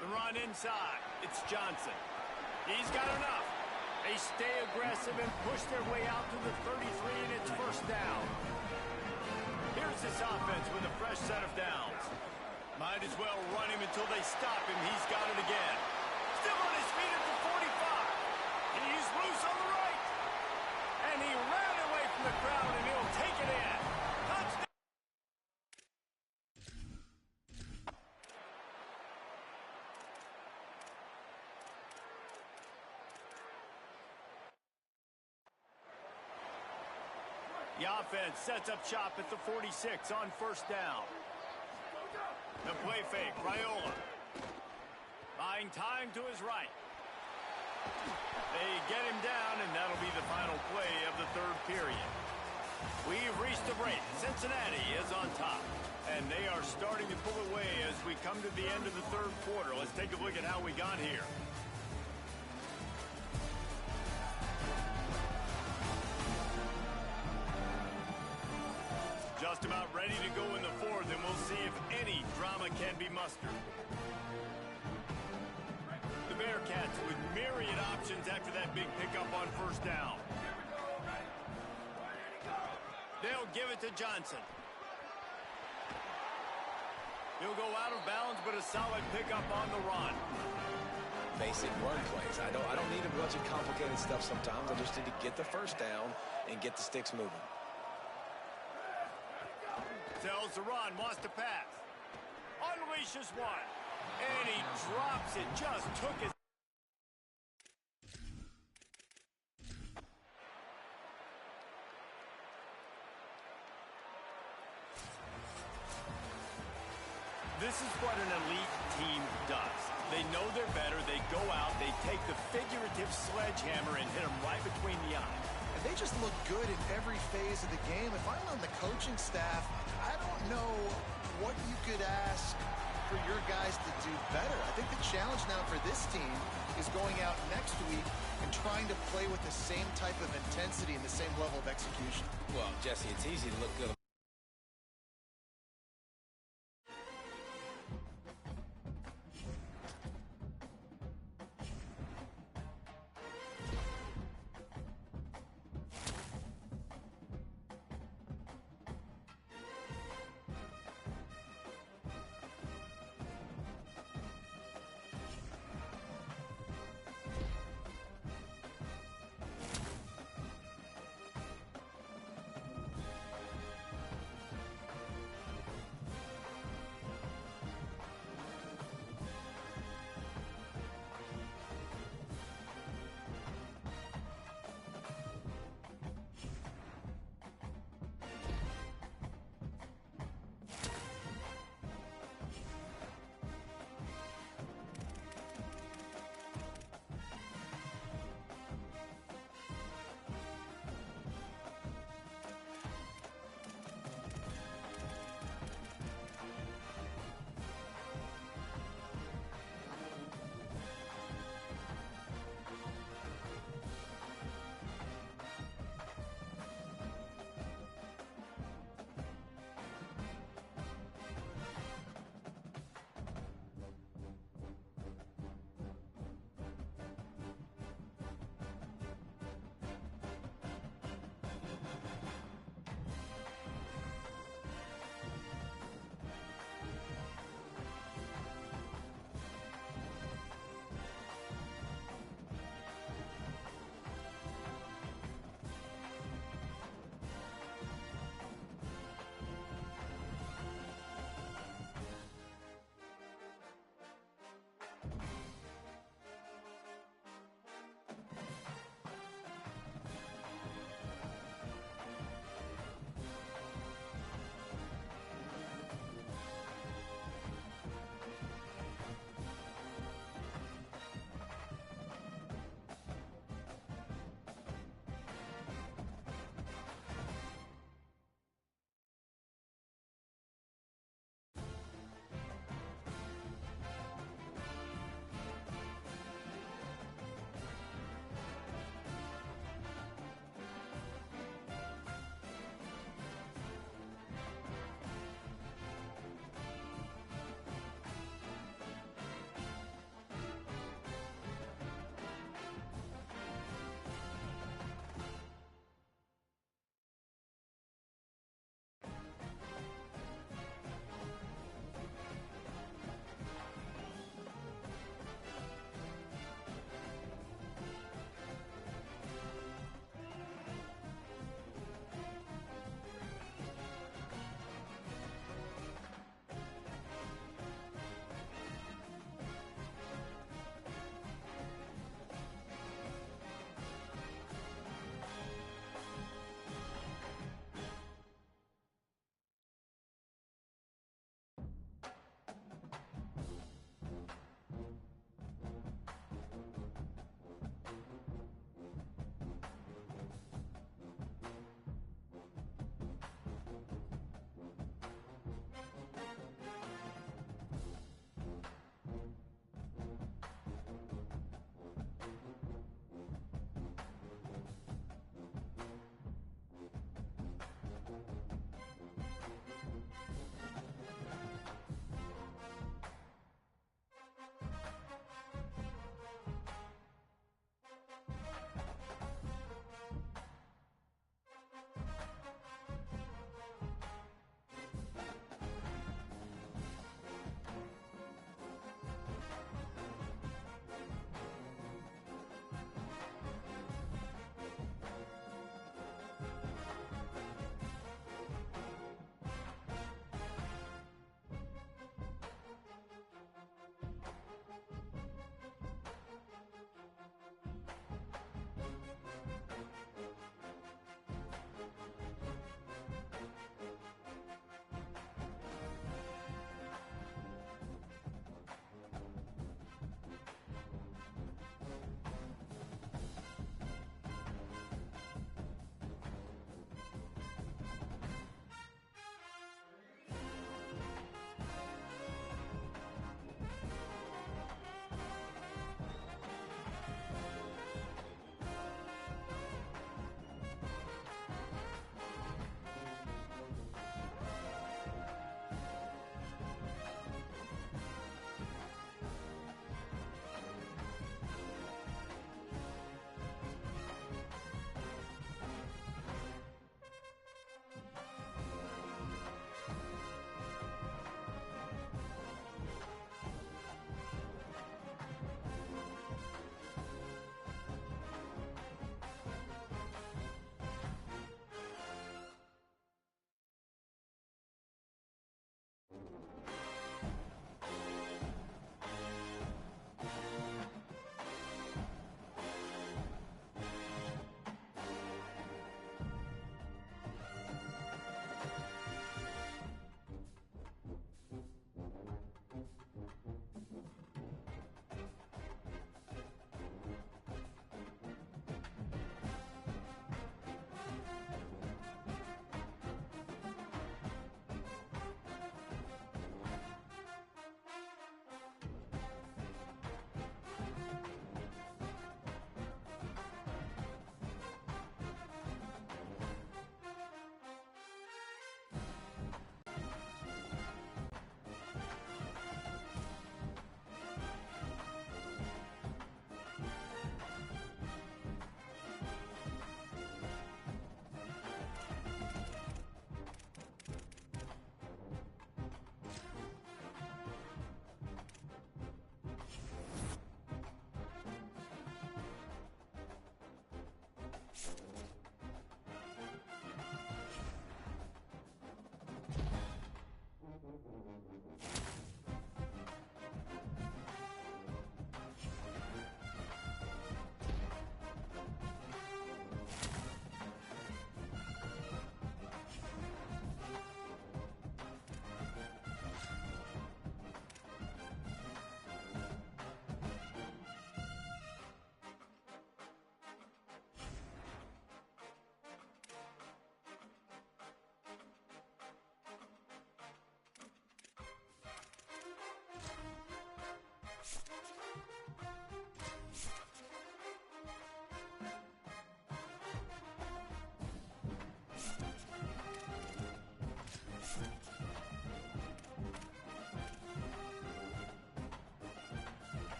S1: the run inside. It's Johnson. He's got enough. They stay aggressive and push their way out to the 33, and it's 1st down. Here's this offense with a fresh set of downs. Might as well run him until they stop him. He's got it again. Still on his feet at the 45. He's loose on the right. And he ran away from the crowd, and he'll take it in. Touchdown. The offense sets up shop at the 46 on first down. The play fake, Raiola. Buying time to his right. They get him down, and that'll be the final play of the third period. We've reached the break. Cincinnati is on top, and they are starting to pull away as we come to the end of the third quarter. Let's take a look at how we got here. Just about ready to go in the fourth, and we'll see if any drama can be mustered. The Bearcats with myriad options after that big pickup on first down. They'll give it to Johnson. He'll go out of bounds, but a solid pickup on the run.
S3: Basic run plays. I don't need a bunch of complicated stuff sometimes. I just need to get the first down and get the sticks moving.
S1: Tells the run, wants to pass. Unleashes one. And he drops it. Just took his... This is what an elite team does. They know they're better. They go out. They take the figurative sledgehammer and hit them right between the eyes.
S4: And they just look good in every phase of the game. If I'm on the coaching staff, I don't know what you could ask for your guys to do better. I think the challenge now for this team is going out next week and trying to play with the same type of intensity and the same level of execution.
S3: Well, Jesse, it's easy to look good